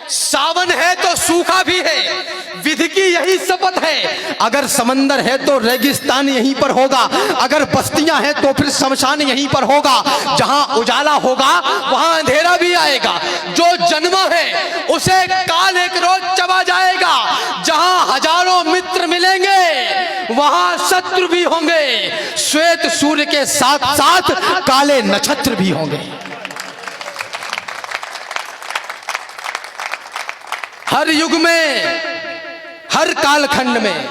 सावन है तो सूखा भी है, विधि की यही शपथ है। अगर समंदर है तो रेगिस्तान यहीं पर होगा, अगर बस्तियां हैं तो फिर शमशान यहीं पर होगा। जहां उजाला होगा वहां अंधेरा भी आएगा। जो जन्मा है उसे काल एक रोज चबा जाएगा। जहां हजारों मित्र मिलेंगे वहां शत्रु भी होंगे। श्वेत सूर्य के साथ साथ काले नक्षत्र भी होंगे। हर युग में, हर कालखंड में,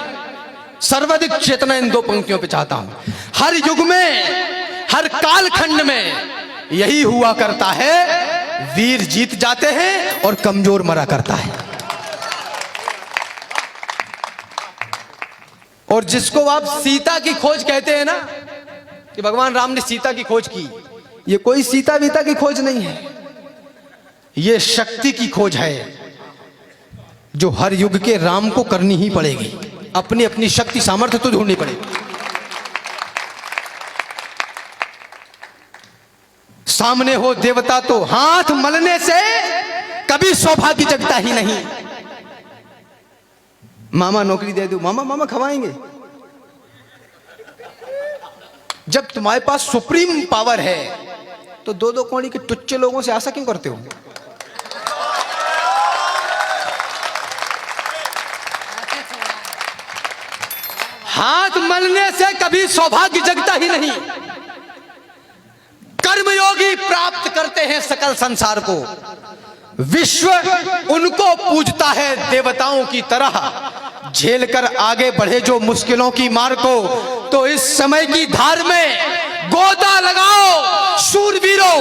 सर्वाधिक चेतना इन दो पंक्तियों पे चाहता हूं। हर युग में, हर कालखंड में यही हुआ करता है, वीर जीत जाते हैं और कमजोर मरा करता है। और जिसको आप सीता की खोज कहते हैं ना, कि भगवान राम ने सीता की खोज की, ये कोई सीता वीता की खोज नहीं है, ये शक्ति की खोज है जो हर युग के राम को करनी ही पड़ेगी। अपनी अपनी शक्ति सामर्थ्य तो ढूंढनी पड़ेगी। सामने हो देवता तो हाथ मलने से कभी सौभाग्य जगता ही नहीं। मामा नौकरी दे दो, मामा मामा खवाएंगे। जब तुम्हारे पास सुप्रीम पावर है तो दो दो कौड़ी के टुच्चे लोगों से आशा क्यों करते हो? हाथ मलने से कभी सौभाग्य जगता ही नहीं। कर्मयोगी प्राप्त करते हैं सकल संसार को। विश्व उनको पूजता है देवताओं की तरह। झेल कर आगे बढ़े जो मुश्किलों की मार को, तो इस समय की धार में गोता लगाओ शूरवीरों।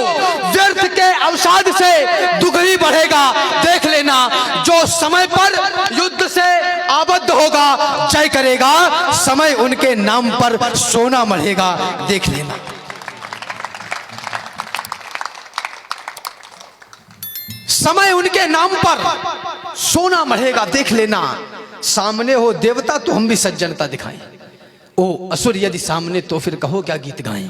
व्यर्थ के अवसाद से दुगनी बढ़ेगा। देख लेना जो समय पर युद्ध से आबद्ध होगा जय करेगा। समय उनके नाम पर सोना मढ़ेगा, देख लेना। समय उनके नाम पर सोना मढ़ेगा, देख लेना। सामने हो देवता तो हम भी सज्जनता दिखाएं, ओ असुर यदि सामने तो फिर कहो क्या गीत गाएं।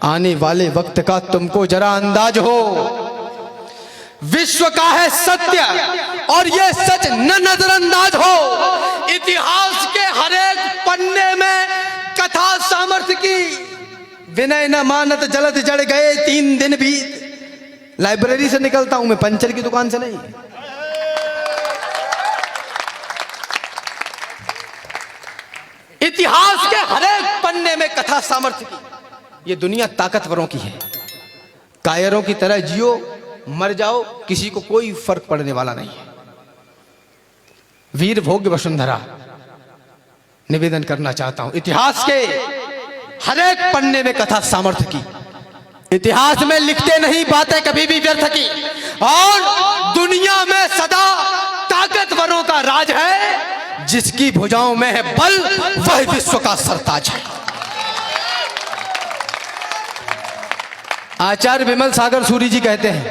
आने वाले वक्त का तुमको जरा अंदाज हो, विश्व का है सत्य और ये सच न नजरअंदाज हो। इतिहास के हर एक पन्ने में कथा सामर्थ्य की, विनय न मानत जलद जड़ गए 3 दिन भी। लाइब्रेरी से निकलता हूं मैं, पंचर की दुकान से नहीं। इतिहास के हर एक पन्ने में कथा सामर्थ्य की। ये दुनिया ताकतवरों की है, कायरों की तरह जियो मर जाओ, किसी को कोई फर्क पड़ने वाला नहीं है। वीर भोग्य वसुंधरा निवेदन करना चाहता हूं, इतिहास के हर एक पन्ने में कथा सामर्थ्य की। इतिहास में लिखते नहीं बातें कभी भी व्यर्थ की, और दुनिया में सदा ताकतवरों का राज है। जिसकी भुजाओं में है बल वह विश्व का सरताज है। आचार्य विमल सागर सूरी जी कहते हैं,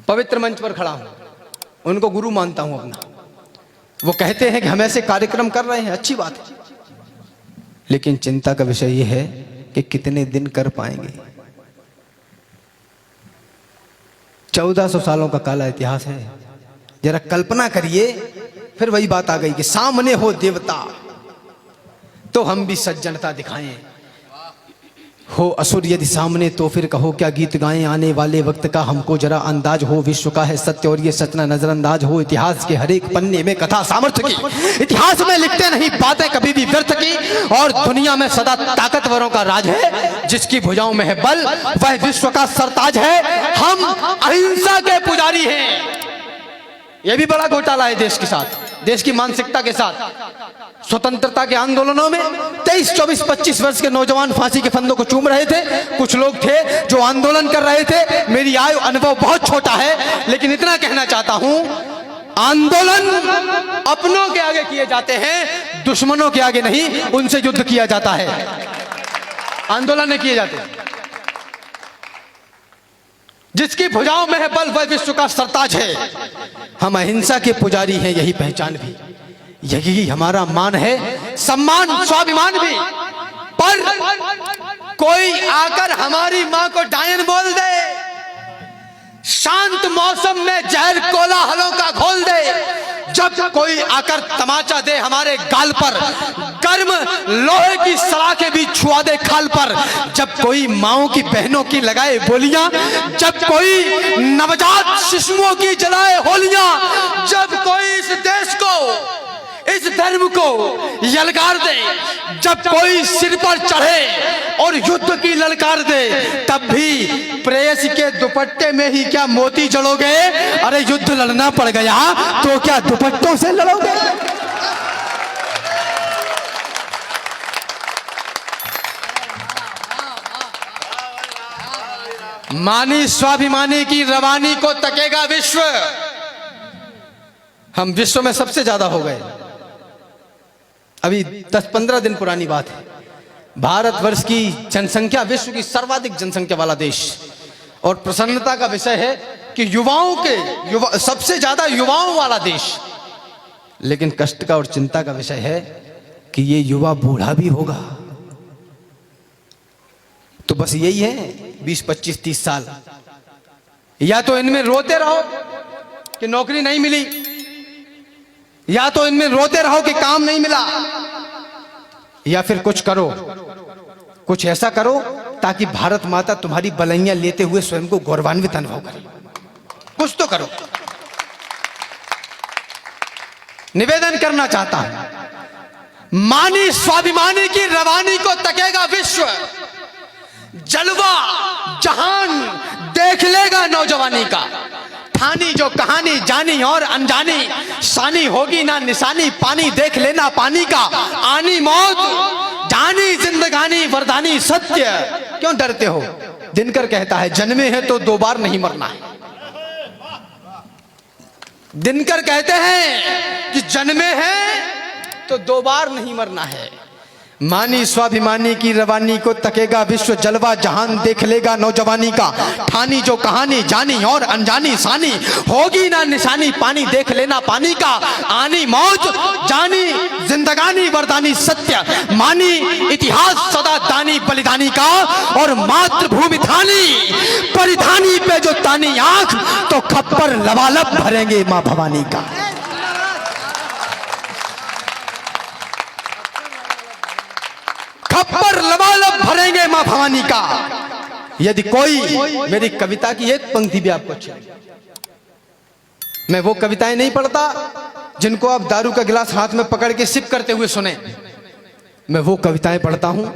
पवित्र मंच पर खड़ा हूं, उनको गुरु मानता हूं अपना। वो कहते हैं कि हम ऐसे कार्यक्रम कर रहे हैं, अच्छी बात है, लेकिन चिंता का विषय यह है कि कितने दिन कर पाएंगे। 1400 सालों का काला इतिहास है। जरा कल्पना करिए, फिर वही बात आ गई कि सामने हो देवता तो हम भी सज्जनता दिखाएं, हो असुर यदि सामने तो फिर कहो क्या गीत गाएं। आने वाले वक्त का हमको जरा अंदाज हो, विश्व का है सत्य और ये सच ना नजरअंदाज हो। इतिहास के हर एक पन्ने में कथा सामर्थ्य की। इतिहास में लिखते नहीं बातें कभी भी व्यर्थ की, और दुनिया में सदा ताकतवरों का राज है। जिसकी भुजाओं में है बल वह विश्व का सरताज है। हम अहिंसा के पुजारी हैं। यह भी बड़ा घोटाला है देश के साथ, देश की मानसिकता के साथ। स्वतंत्रता के आंदोलनों में 23, 24, 25 वर्ष के नौजवान फांसी के फंदों को चूम रहे थे। कुछ लोग थे जो आंदोलन कर रहे थे। मेरी आयु अनुभव बहुत छोटा है, लेकिन इतना कहना चाहता हूं, आंदोलन अपनों के आगे किए जाते हैं, दुश्मनों के आगे नहीं। उनसे युद्ध किया जाता है, आंदोलन नहीं किए जाते। जिसकी भुजाओं में है बल वह विश्व का सरताज है। हम अहिंसा के पुजारी हैं, यही पहचान भी, यही हमारा मान है, सम्मान, स्वाभिमान भी। पर कोई आकर हमारी मां को डायन बोल दे, शांत मौसम में जहर कोलाहलों का घोल दे, जब कोई आकर तमाचा दे हमारे गाल पर, गर्म लोहे की सलाखें भी छुआ दे खाल पर, जब कोई माओं की बहनों की लगाए बोलियां, जब कोई नवजात शिशुओं की जलाए होलियां, जब कोई इस देश को, इस धर्म को यलकार दे, जब कोई सिर पर चढ़े और युद्ध की ललकार दे, तब भी प्रेयसी के दुपट्टे में ही क्या मोती जड़ोगे? अरे युद्ध लड़ना पड़ गया तो क्या दुपट्टों से लड़ोगे? मानी स्वाभिमानी की रवानी को तकेगा विश्व। हम विश्व में सबसे ज्यादा हो गए। अभी 10-15 दिन पुरानी बात है, भारतवर्ष की जनसंख्या विश्व की सर्वाधिक जनसंख्या वाला देश, और प्रसन्नता का विषय है कि सबसे ज्यादा युवाओं वाला देश। लेकिन कष्ट का और चिंता का विषय है कि ये युवा बूढ़ा भी होगा। तो बस यही है 20, 25, 30 साल, या तो इनमें रोते रहो कि नौकरी नहीं मिली, या तो इनमें रोते रहो कि काम नहीं मिला, या फिर कुछ करो, कुछ ऐसा करो ताकि भारत माता तुम्हारी बलैया लेते हुए स्वयं को गौरवान्वित अनुभव करे। कुछ तो करो। निवेदन करना चाहता हूं, मानी स्वाभिमानी की रवानी को तकेगा विश्व। जलवा जहान देख लेगा नौजवानी का, ठानी जो कहानी जानी और अनजानी, शानी होगी ना निशानी, पानी देख लेना पानी का, आनी मौत जानी जिंदगानी वरदानी सत्य। क्यों डरते हो? दिनकर कहता है जन्मे हैं तो 2 बार नहीं मरना है। दिनकर कहते हैं कि जन्मे हैं तो 2 बार नहीं मरना है। मानी स्वाभिमानी की रवानी को तकेगा विश्व जलवा, जहान देख लेगा नौजवानी का। ठानी जो कहानी जानी और अनजानी सानी, होगी ना निशानी पानी देख लेना पानी का। आनी मौत जानी जिंदगानी वरदानी सत्य मानी, इतिहास सदा दानी बलिदानी का। और मातृभूमि थानी परिधानी पे जो तानी आंख, तो खप्पर लबालब भरेंगे मां भवानी का। खप्पर लबालब भरेंगे मां भवानी का। यदि कोई मेरी कविता की एक पंक्ति भी आपको अच्छी लगे, मैं वो कविताएं नहीं पढ़ता जिनको आप दारू का गिलास हाथ में पकड़ के सिप करते हुए सुने। मैं वो कविताएं पढ़ता हूं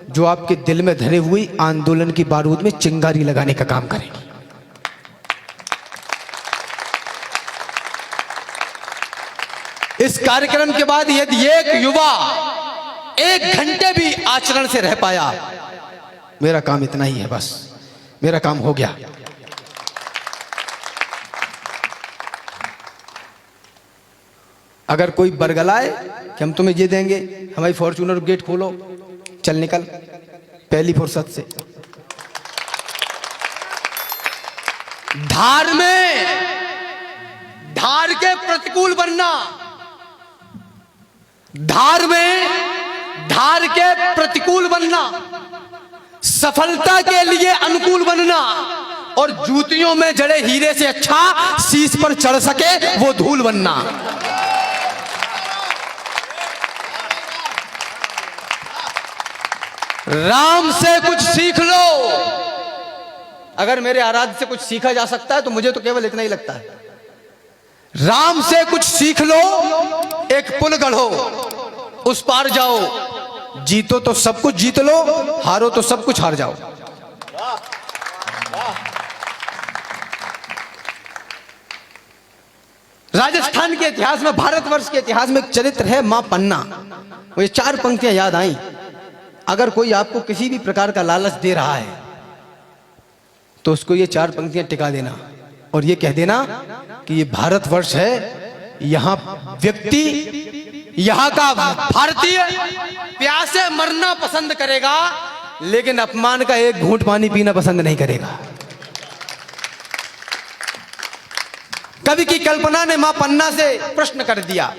जो आपके दिल में धरे हुई आंदोलन की बारूद में चिंगारी लगाने का काम करेंगी। इस कार्यक्रम के बाद यदि एक युवा 1 घंटे भी आचरण से रह पाया, मेरा काम इतना ही है, बस मेरा काम हो गया। अगर कोई बरगलाए कि हम तुम्हें ये देंगे, हमारी फॉर्च्यूनर गेट खोलो, चल निकल पहली फुर्सत से। धार में धार के प्रतिकूल बनना, धार में धार के प्रतिकूल बनना, सफलता के लिए अनुकूल बनना, और जूतियों में जड़े हीरे से अच्छा शीश पर चढ़ सके वो धूल बनना। राम से कुछ सीख लो। अगर मेरे आराध्य से कुछ सीखा जा सकता है तो मुझे तो केवल इतना ही लगता है। राम से कुछ सीख लो, एक पुल गढ़ो, उस पार जाओ, जीतो तो सब कुछ जीत लो, हारो तो सब कुछ हार जाओ। राजस्थान के इतिहास में, भारतवर्ष के इतिहास में एक चरित्र है मां पन्ना। वो ये 4 पंक्तियां याद आई। अगर कोई आपको किसी भी प्रकार का लालच दे रहा है तो उसको ये 4 पंक्तियां टिका देना और ये कह देना कि ये भारतवर्ष है, यहां व्यक्ति, यहां का भारतीय प्यासे मरना पसंद करेगा, लेकिन अपमान का एक घूंट पानी पीना पसंद नहीं करेगा। कवि की कल्पना ने मां पन्ना से प्रश्न कर दिया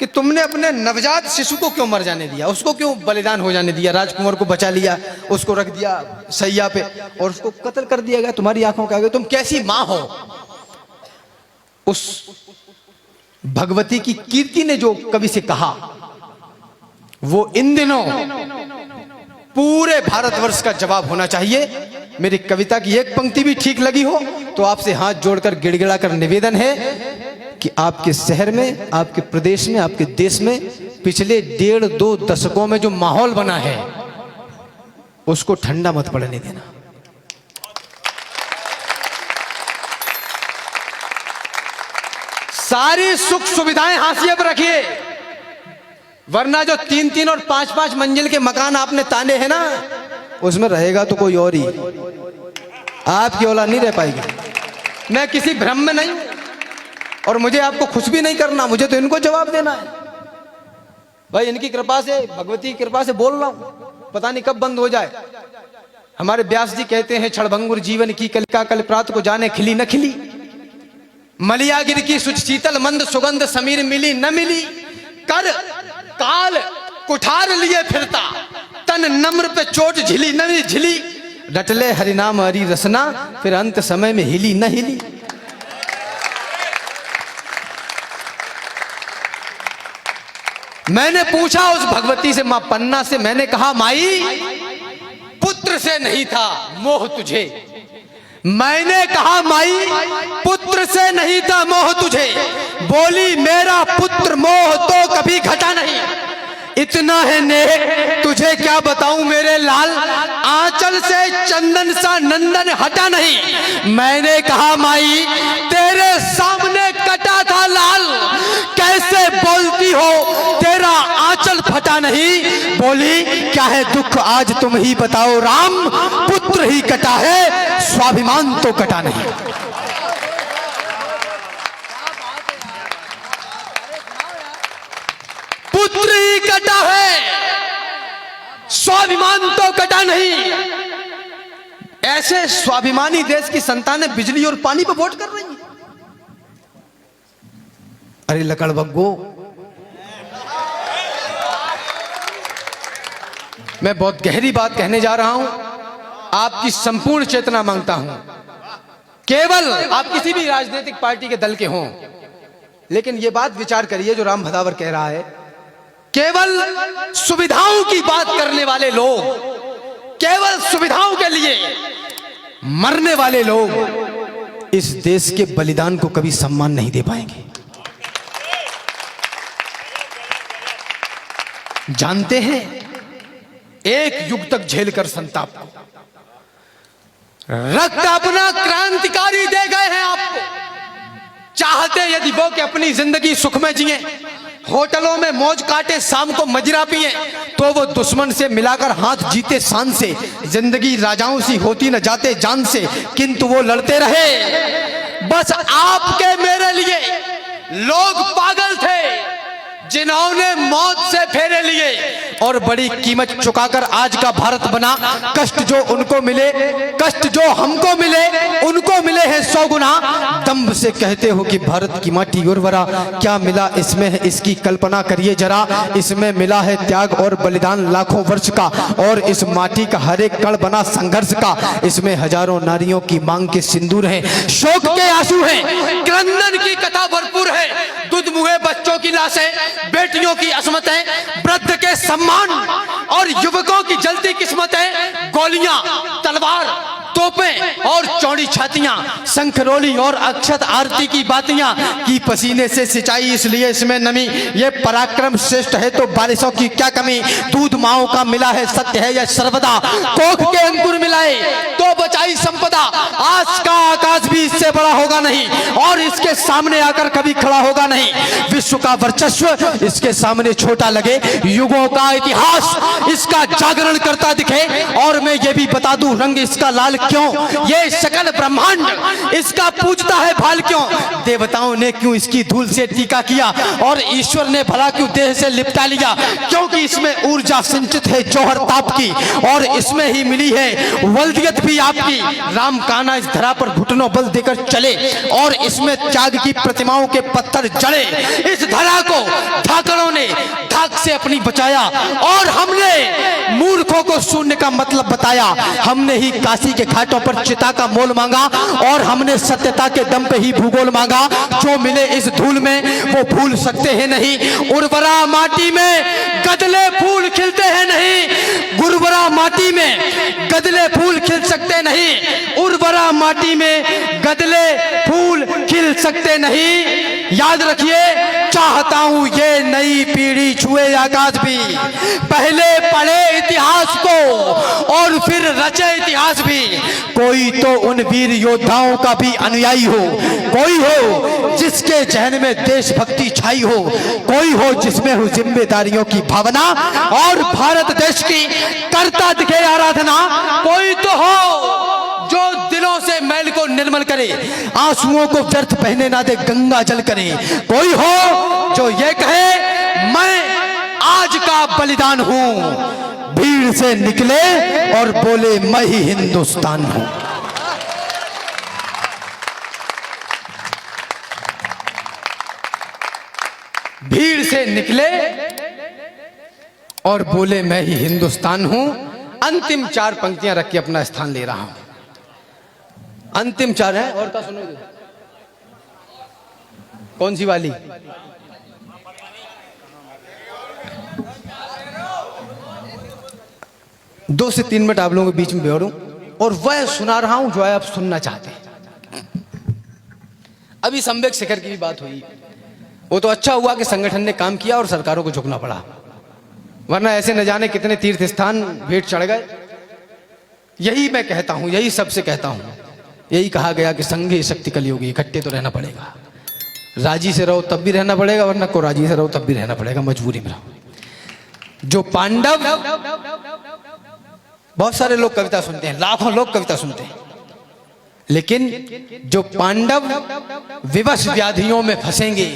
कि तुमने अपने नवजात शिशु को क्यों मर जाने दिया, उसको क्यों बलिदान हो जाने दिया, राजकुमार को बचा लिया, उसको रख दिया सैया पे और उसको कत्ल कर दिया गया तुम्हारी आंखों के आगे, तुम कैसी मां हो। उस भगवती की कीर्ति ने जो कवि से कहा, वो इन दिनों पूरे भारतवर्ष का जवाब होना चाहिए। मेरी कविता की एक पंक्ति भी ठीक लगी हो तो आपसे हाथ जोड़कर गिड़गिड़ा कर निवेदन है कि आपके शहर में, आपके प्रदेश में, आपके देश में पिछले 1.5-2 दशकों में जो माहौल बना है उसको ठंडा मत पड़ने देना। सारी सुख सुविधाएं हाशिए पर रखिए, वरना जो 3-3 और 5-5 मंजिल के मकान आपने ताने हैं ना, उसमें रहेगा तो कोई और ही, आपकी औलाद नहीं रह पाएगी। मैं किसी भ्रम में नहीं और मुझे आपको खुश भी नहीं करना, मुझे तो इनको जवाब देना है भाई। इनकी कृपा से, भगवती की कृपा से बोल रहा हूं, पता नहीं कब बंद हो जाए। हमारे व्यास जी कहते हैं, क्षणभंगुर जीवन की कलिका कल प्रात को जाने खिली न खिली, मलियागिर की सुच शीतल मंद सुगंध समीर मिली न मिली, कर काल कुठार लिए फिरता तन नम्र पे चोट झिली न झिली, रटले हरिनाम हरि रसना फिर अंत समय में हिली न हिली। मैंने पूछा उस भगवती से, मां पन्ना से, मैंने कहा माई पुत्र से नहीं था मोह तुझे, मैंने कहा माई पुत्र से नहीं था मोह तुझे, बोली मेरा पुत्र मोह तो कभी घटा नहीं, इतना है नेह तुझे क्या बताऊं मेरे लाल, आंचल से चंदन सा नंदन हटा नहीं। मैंने कहा माई तेरे सामने कटा था लाल, कैसे बोलती हो तेरा आंचल फटा नहीं, बोली क्या है दुख आज तुम ही बताओ राम, पुत्र ही कटा है स्वाभिमान तो कटा नहीं। पुत्र ही कटा है स्वाभिमान तो कटा नहीं। ऐसे स्वाभिमानी देश की संतानें बिजली और पानी पर वोट कर रही हैं। अरे लकड़ बग्गो, मैं बहुत गहरी बात कहने जा रहा हूं, आपकी संपूर्ण चेतना मांगता हूं। केवल आप किसी भी राजनीतिक पार्टी के दल के हों, लेकिन यह बात विचार करिए जो राम भदावर कह रहा है, केवल सुविधाओं की बात करने वाले लोग, केवल सुविधाओं के लिए मरने वाले लोग इस देश के बलिदान को कभी सम्मान नहीं दे पाएंगे। जानते हैं, एक युग तक झेलकर संताप को, रक्त अपना क्रांतिकारी दे गए हैं आपको। चाहते यदि वो कि अपनी जिंदगी सुख में जिए, होटलों में मौज काटे, शाम को मजरा पिए, तो वो दुश्मन से मिलाकर हाथ जीते शान से। जिंदगी राजाओं सी होती न जाते जान से, किंतु वो लड़ते रहे। बस आपके मेरे लिए लोग पागल थे जिन्होंने मौत से फेरे लिए और बड़ी कीमत चुकाकर आज का भारत बना। कष्ट जो उनको मिले, कष्ट जो हमको मिले, उनको मिले हैं 100 गुना। दम्भ से कहते हो कि भारत की माटी उर्वरा, क्या मिला इसमें है इसकी कल्पना करिए जरा। इसमें मिला है त्याग और बलिदान लाखों वर्ष का, और इस माटी का हर एक कण बना संघर्ष का। इसमें हजारों नारियों की मांग के सिंदूर हैं, शोक के आंसू हैं, क्रंदन की कथा भरपूर है। दूध मुहे बच्चों की लाशें, बेटियों की असमतें, वृद्ध के सम्मान और युवकों की जलती किस्मतें, गोलियां, तलवार, तोपें और चौड़ी छातियां, शंखरोली और अक्षत आरती की बातियां की पसीने से सिंचाई, इसलिए इसमें नमी। ये पराक्रम श्रेष्ठ है तो बारिशों की क्या कमी। दूध माओ का मिला है सत्य है यह सर्वदा, कोख के अंकुर मिलाए तो बचाई संपदा। आज का आकाश भी इससे बड़ा होगा नहीं, और इसके सामने आकर कभी खड़ा होगा नहीं। विश्व का वर्चस्व इसके सामने छोटा लगे, युगों का इतिहास इसका जागरण करता दिखे। और मैं ये भी बता दूं, रंग इसका लाल क्यों, ये सकल ब्रह्मांड इसका पूजता है भाल क्यों। देवताओं ने क्यों इसकी धूल से टीका किया, और ईश्वर ने भला क्यों देह से लिपटा लिया। क्योंकि इसमें ऊर्जा संचित है जौहर ताप की, और इसमें ही मिली है वल्दियत भी आपकी। राम कान्हा इस धरा पर घुटनों बल देकर चले, और इसमें त्याग की प्रतिमाओं के पत्थर जड़े। इस धरा को धाकड़ों ने धाक से अपनी बचाया, और हमने मूर्खों को शून्य का मतलब बताया। हमने ही काशी के घाटों पर चिता का मोल मांगा, और हमने सत्यता के दम पे ही भूगोल मांगा। जो मिले इस धूल में वो भूल सकते हैं नहीं। उर्वरा माटी में गदले फूल खिलते हैं नहीं, गुरुवरा माटी में गदले फूल खिल सकते नहीं। उर्वरा माटी में गदले फूल खिल सकते नहीं। याद रखिए, चाहता हूं ये नई पीढ़ी छुए आकाश भी, पहले पढ़े इतिहास को और फिर रचे इतिहास भी। कोई तो उन वीर योद्धाओं का भी अनुयायी हो, कोई हो जिसके जहन में देशभक्ति छाई हो, कोई हो जिसमें हो जिम्मेदारियों की भावना और भारत देश की करता दिखे आराधना। कोई तो हो जो दिलों से मैल को निर्मल करे, आंसुओं को व्यर्थ बहने ना दे, गंगा जल करे। कोई हो जो ये कहे मैं आज का बलिदान हूं, भीड़ से निकले और बोले मैं ही हिंदुस्तान हूं। भीड़ से निकले और बोले मैं ही हिंदुस्तान हूं। अंतिम 4 पंक्तियां रख के अपना स्थान ले रहा हूं। अंतिम 4 है, और क्या सुनोगे? कौन सी वाली? दो से 3 मिनट आप लोगों के बीच में बैठूं और वह सुना रहा हूं जो आप सुनना चाहते हैं। अभी संवेग शिखर की भी बात हुई, वो तो अच्छा हुआ कि संगठन ने काम किया और सरकारों को झुकना पड़ा, वरना ऐसे न जाने कितने तीर्थ स्थान भेंट चढ़ गए। यही मैं कहता हूं, यही सबसे कहता हूं, यही कहा गया कि संघे शक्ति कलयुगी, इकट्ठे तो रहना पड़ेगा। राजी से रहो तब भी रहना पड़ेगा, वरना को राजी से रहो तब भी रहना पड़ेगा, मजबूरी में रहो। जो पांडव, बहुत सारे लोग कविता सुनते हैं, लाखों लोग कविता सुनते हैं, लेकिन जो पांडव विवश व्याधियों में फंसेंगे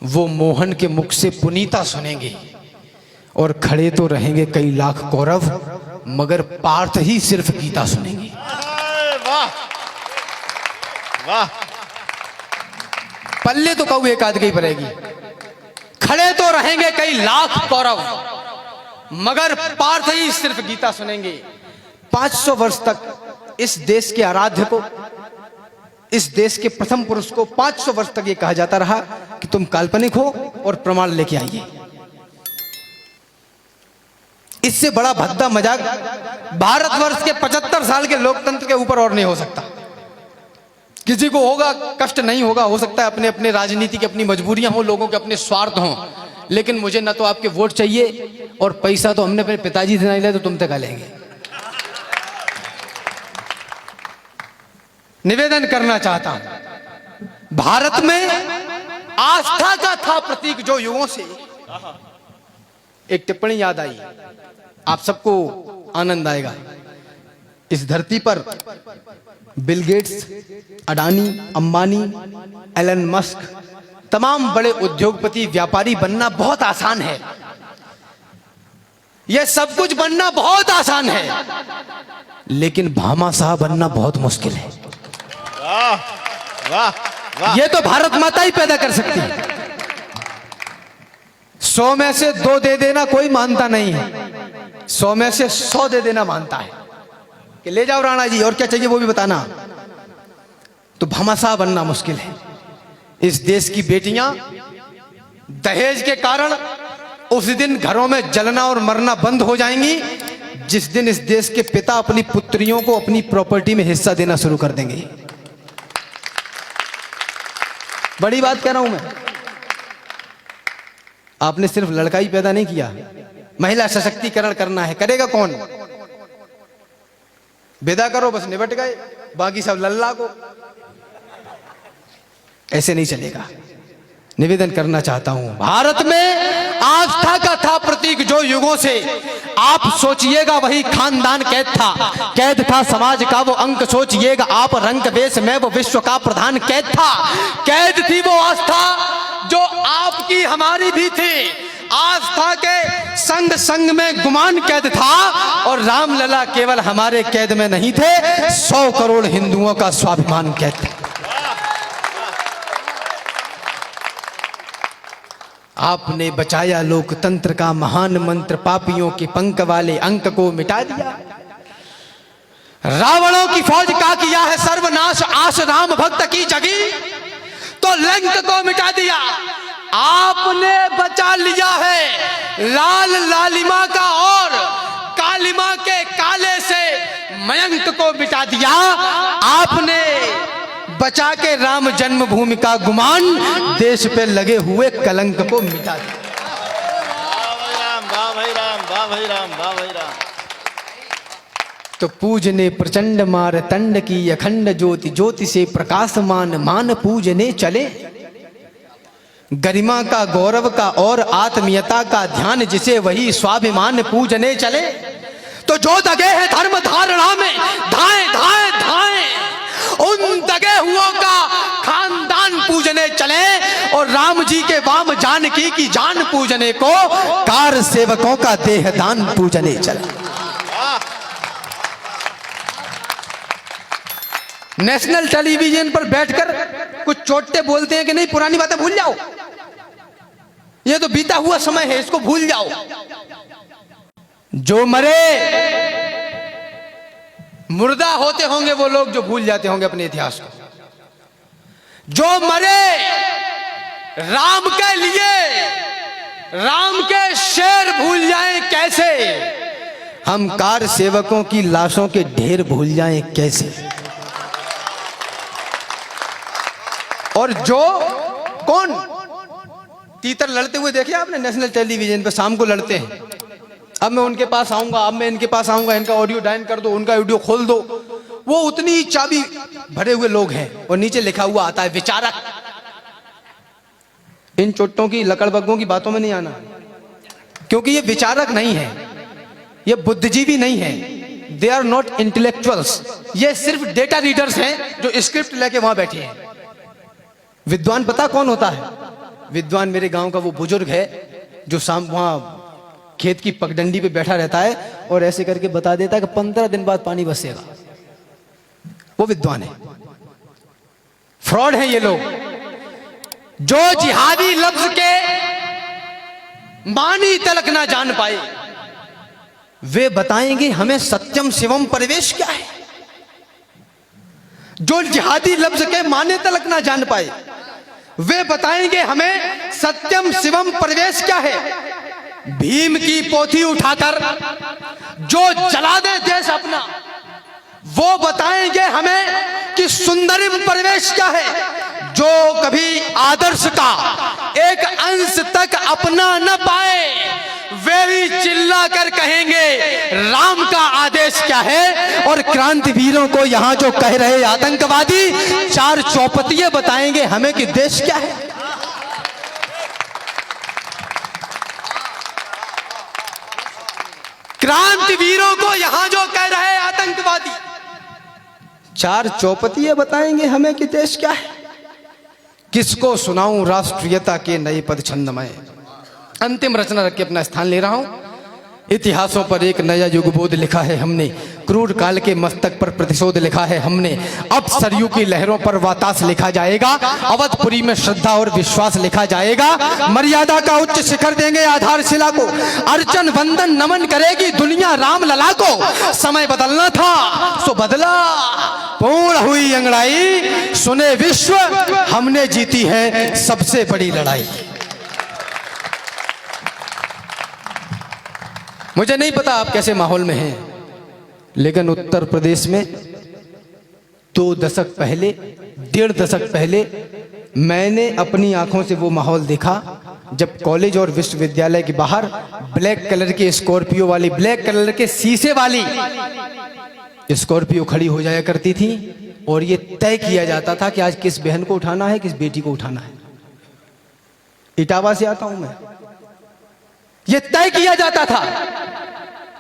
वो मोहन के मुख से पुनीता सुनेंगे। और खड़े तो रहेंगे कई लाख कौरव, मगर पार्थ ही सिर्फ गीता सुनेंगे। अरे वाह वाह। पल्ले तो कहू एक आध की पड़ेगी। खड़े तो रहेंगे कई लाख कौरव, मगर पार्थ ही सिर्फ गीता सुनेंगे। 500 वर्ष तक इस देश के आराध्य को, इस देश के प्रथम पुरुष को 500 वर्ष तक यह कहा जाता रहा कि तुम काल्पनिक हो और प्रमाण लेके आइए। इससे बड़ा भद्दा मजाक भारतवर्ष के 75 साल के लोकतंत्र के ऊपर और नहीं हो सकता। किसी को होगा कष्ट नहीं होगा, हो सकता है अपने अपने राजनीति की अपनी मजबूरियां हो, लोगों के अपने स्वार्थ हों, लेकिन मुझे ना तो आपके वोट चाहिए और पैसा तो हमने अपने पिताजी से नहीं लिया, तो तुम तक लेंगे। निवेदन करना चाहता हूं, भारत में आस्था का था प्रतीक जो युगों से। एक टिप्पणी याद आई, आप सबको आनंद आएगा। इस धरती पर Bill Gates, Adani, Ambani, Elon Musk, तमाम बड़े उद्योगपति, व्यापारी बनना बहुत आसान है। यह सब कुछ बनना बहुत आसान है, लेकिन भामाशाह बनना बहुत मुश्किल है। वाह वाह वाह। यह तो भारत माता ही पैदा कर सकती है। 100 में से 2 दे देना कोई मानता नहीं है, 100 में से 100 दे देना मानता है कि ले जाओ राणा जी, और क्या चाहिए वो भी बताना। तो भामाशाह बनना मुश्किल है। इस देश की बेटियां दहेज के कारण उस दिन घरों में जलना और मरना बंद हो जाएंगी जिस दिन इस देश के पिता अपनी पुत्रियों को अपनी प्रॉपर्टी में हिस्सा देना शुरू कर देंगे। बड़ी बात कह रहा हूं मैं। आपने सिर्फ लड़का ही पैदा नहीं किया, महिला सशक्तिकरण करना है। करेगा कौन? विदा करो, बस निपट गए, बाकी सब लल्ला को। ऐसे नहीं चलेगा। निवेदन करना चाहता हूं, भारत में आस्था का था प्रतीक जो युगों से। आप सोचिएगा वही खानदान कैद था, कैद था समाज का वो अंक। सोचिएगा आप रंग वेश में वो विश्व का प्रधान कैद था। कैद थी वो आस्था जो आपकी हमारी भी थी। आस्था के संग संग में गुमान कैद था, और रामलला केवल हमारे कैद में नहीं थे, 100 करोड़ हिंदुओं का स्वाभिमान कैद था। आपने बचाया लोकतंत्र का महान मंत्र, पापियों के पंख वाले अंक को मिटा दिया। रावणों की फौज का किया है सर्वनाश, आश राम भक्त की जगी तो लंक को मिटा दिया। आपने बचा लिया है लाल लालिमा का, और कालिमा के काले से मयंक को मिटा दिया। आपने बचा के राम जन्मभूमि का गुमान, देश पे लगे हुए कलंक को मिटा दिया। वाह भाई राम, वाह भाई राम, वाह भाई राम, वाह भाई राम। तो पूजने प्रचंड मारतंड की अखंड ज्योति, ज्योति से प्रकाशमान मान पूजने चले। गरिमा का, गौरव का और आत्मीयता का ध्यान जिसे, वही स्वाभिमान पूजने चले। तो जो दगे हैं धर्म धारणा में, धाए धाए धाए, उन दगे हुओं का खानदान पूजने चले। और राम जी के वाम जानकी की जान पूजने को, कार सेवकों का देहदान पूजने चले। नेशनल टेलीविजन पर बैठकर कुछ चोटे बोलते हैं कि नहीं पुरानी बातें भूल जाओ, ये तो बीता हुआ समय है, इसको भूल जाओ। जो मरे मुर्दा होते होंगे वो लोग जो भूल जाते होंगे अपने इतिहास को। जो मरे राम के लिए, राम के शेर भूल जाएं कैसे, हम कार सेवकों की लाशों के ढेर भूल जाएं कैसे। और जो कौन तीतर लड़ते हुए देखे आपने नेशनल टेलीविजन पे, शाम को लड़ते हैं। अब मैं उनके पास आऊंगा, अब मैं इनके पास आऊंगा, इनका ऑडियो डाइन कर दो, उनका ऑडियो खोल दो। वो उतनी चाबी भरे हुए लोग हैं, और नीचे लिखा हुआ आता है विचारक। इन चोटों की, लकड़बग्गों की बातों में नहीं आना, क्योंकि ये विचारक नहीं है, ये बुद्धिजीवी नहीं है। They are not intellectuals. ये सिर्फ डेटा रीडर्स हैं जो स्क्रिप्ट लेके वहां बैठे हैं। विद्वान पता कौन होता है? विद्वान मेरे गांव का वो बुजुर्ग है जो शाम वहां खेत की पगडंडी पे बैठा रहता है और ऐसे करके बता देता है कि 15 दिन बाद पानी बरसेगा। वो विद्वान है। फ्रॉड है ये लोग जो जिहादी लफ्ज के मानी तलक ना जान पाए। वे बताएंगे हमें सत्यम शिवम परिवेश क्या है। जो जिहादी लफ्ज के माने तलक ना जान पाए वे बताएंगे हमें सत्यम शिवम परिवेश क्या है। भीम की पोथी उठाकर जो जला दे देश अपना वो बताएंगे हमें कि सुंदरिम परिवेश क्या है। जो कभी आदर्श का एक अंश तक अपना न पाए वे ही चिल्ला कर कहेंगे राम का आदेश क्या है। और क्रांतिवीरों को यहां जो कह रहे आतंकवादी 4 चौपतिये बताएंगे हमें कि देश क्या है। क्रांतिवीरों को यहां जो कह रहे आतंकवादी 4 चौपतिये बताएंगे हमें कि देश क्या है। किसको सुनाऊं राष्ट्रीयता के नए पद छंद में। अंतिम रचना रख के अपना स्थान ले रहा हूं। इतिहासों पर एक नया युगबोध लिखा है हमने। क्रूर काल के मस्तक पर प्रतिशोध लिखा है हमने। अब सरयू की लहरों पर वातास लिखा जाएगा। अवधपुरी में श्रद्धा और विश्वास लिखा जाएगा। मर्यादा का उच्च शिखर देंगे आधारशिला को। अर्चन वंदन नमन करेगी दुनिया राम लला को। समय बदलना था सो बदला। पूर्ण हुई अंगड़ाई सुने विश्व हमने जीती है सबसे बड़ी लड़ाई। मुझे नहीं पता आप कैसे माहौल में हैं लेकिन उत्तर प्रदेश में 2 दशक पहले 1.5 दशक पहले मैंने अपनी आंखों से वो माहौल देखा जब कॉलेज और विश्वविद्यालय के बाहर ब्लैक कलर की स्कॉर्पियो वाली ब्लैक कलर के शीशे वाली स्कॉर्पियो खड़ी हो जाया करती थी और ये तय किया जाता था कि आज किस बहन को उठाना है किस बेटी को उठाना है। इटावा से आता हूं मैं। ये तय किया जाता था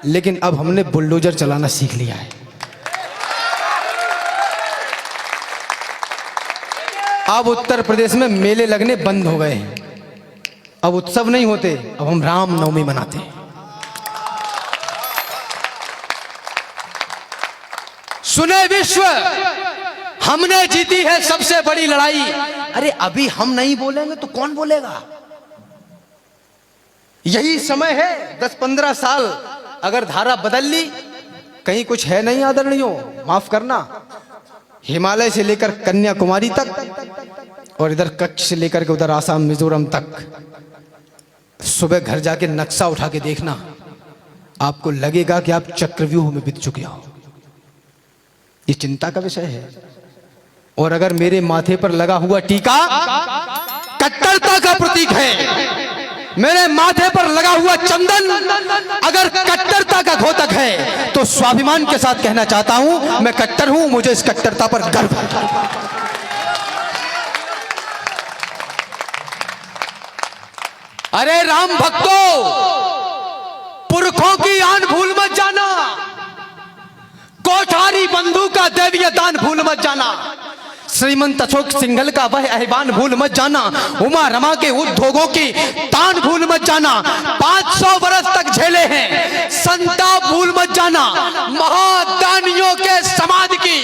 लेकिन अब हमने बुलडोजर चलाना सीख लिया है। अब उत्तर प्रदेश में मेले लगने बंद हो गए हैं। अब उत्सव नहीं होते, अब हम रामनवमी मनाते हैं। सुने विश्व हमने जीती है सबसे बड़ी लड़ाई। अरे अभी हम नहीं बोलेंगे तो कौन बोलेगा। यही समय है 10-15 साल अगर धारा बदल ली। कहीं कुछ है नहीं आदरणीयों, माफ करना। हिमालय से लेकर कन्याकुमारी तक और इधर कच्छ से लेकर के उधर आसाम मिजोरम तक सुबह घर जाके नक्शा उठा के देखना, आपको लगेगा कि आप चक्रव्यूह में बीत चुके हो। ये चिंता का विषय है। और अगर मेरे माथे पर लगा हुआ टीका कट्टरता का प्रतीक है, मेरे माथे पर लगा हुआ चंदन अगर कट्टरता का घोतक है तो स्वाभिमान के साथ कहना चाहता हूं मैं कट्टर हूं, मुझे इस कट्टरता पर गर्व है। अरे राम भक्तों, पुरखों की आन भूल मत जाना। कोठारी बंधु का दैवीय दान भूल मत जाना। श्रीमंत अशोक सिंघल का वह अहवान भूल मत जाना। उमा रमा के उद्योगों की तान भूल मत जाना। 500 वर्ष तक झेले हैं संताप भूल मत जाना। महादानियों के समाधि की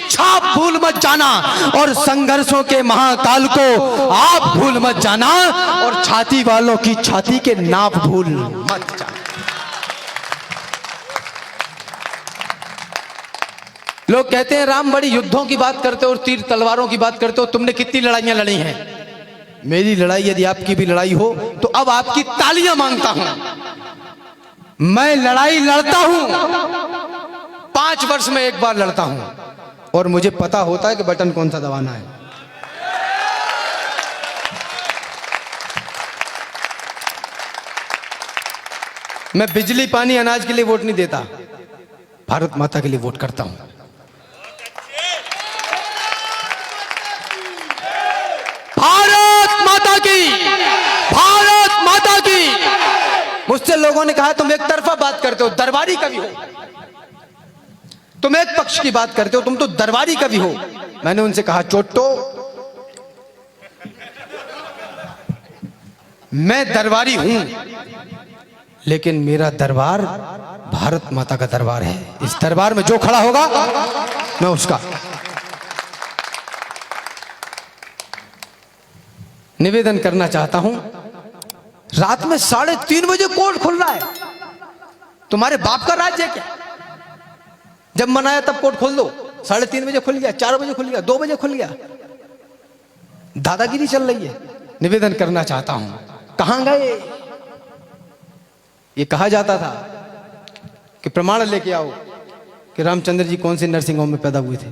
छाप भूल मत जाना। और संघर्षों के महाकाल को आप भूल मत जाना। और छाती वालों की छाती के नाप भूल मत जाना। लोग कहते हैं राम बड़ी युद्धों की बात करते हो और तीर तलवारों की बात करते हो, तुमने कितनी लड़ाइयां लड़ी हैं। मेरी लड़ाई यदि आपकी भी लड़ाई हो तो अब आपकी तालियां मांगता हूं। मैं लड़ाई लड़ता हूं, 5 वर्ष में एक बार लड़ता हूं और मुझे पता होता है कि बटन कौन सा दबाना है। मैं बिजली पानी अनाज के लिए वोट नहीं देता, भारत माता के लिए वोट करता हूं। भारत माता की। मुझसे लोगों ने कहा तुम एक तरफा बात करते हो, दरबारी कवि हो, तुम एक पक्ष की बात करते हो, तुम तो दरबारी कवि हो। मैंने उनसे कहा चोट्टो, मैं दरबारी हूं लेकिन मेरा दरबार भारत माता का दरबार है। इस दरबार में जो खड़ा होगा मैं उसका। निवेदन करना चाहता हूं, रात में 3:30 बजे कोर्ट खुल रहा है। तुम्हारे बाप का राज्य है क्या? जब मन आया तब कोर्ट खोल दो। 3:30 बजे खुल गया, 4 बजे खुल गया, 2 बजे खुल गया। दादागिरी चल रही है। निवेदन करना चाहता हूं, कहां गए? ये कहा जाता था कि प्रमाण लेके आओ कि रामचंद्र जी कौन से नर्सिंग होम में पैदा हुए थे।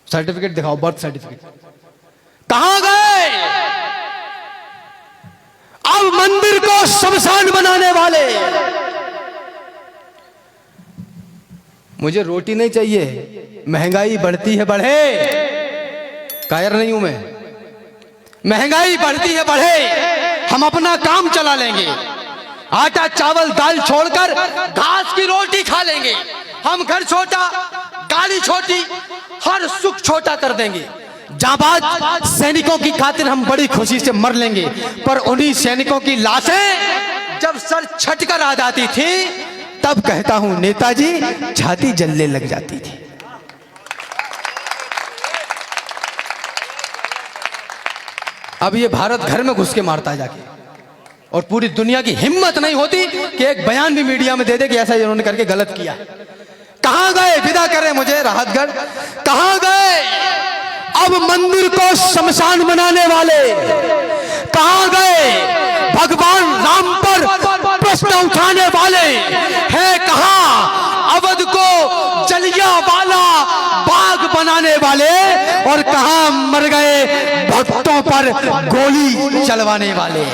सर्टिफिकेट दिखाओ, बर्थ सर्टिफिकेट। कहां गए? अब मंदिर को शमशान बनाने वाले। मुझे रोटी नहीं चाहिए, महंगाई बढ़ती है बढ़े। कायर नहीं हूं मैं। महंगाई बढ़ती है बढ़े, हम अपना काम चला लेंगे। आटा चावल दाल छोड़कर घास की रोटी खा लेंगे। हम घर छोटा, गाड़ी छोटी, हर सुख छोटा कर देंगे। जाबाज सैनिकों की खातिर हम बड़ी खुशी से मर लेंगे, पर उन्हीं सैनिकों की लाशें जब सर छटकर आ जाती थी, तब कहता हूं नेताजी छाती जलने लग जाती थी। अब ये भारत घर में घुस के मारता है जाके, और पूरी दुनिया की हिम्मत नहीं होती कि एक बयान भी मीडिया में दे दे कि ऐसा इन्होंने करके गलत किया। कहां गए? विदा करें मुझे राहतगढ़। कहां गए अब मंदिर को शमशान बनाने वाले? कहां गए भगवान राम पर प्रश्न उठाने वाले? है कहां अवध को जलियांवाला बाग बनाने वाले? और कहां मर गए भक्तों पर गोली चलवाने वाले?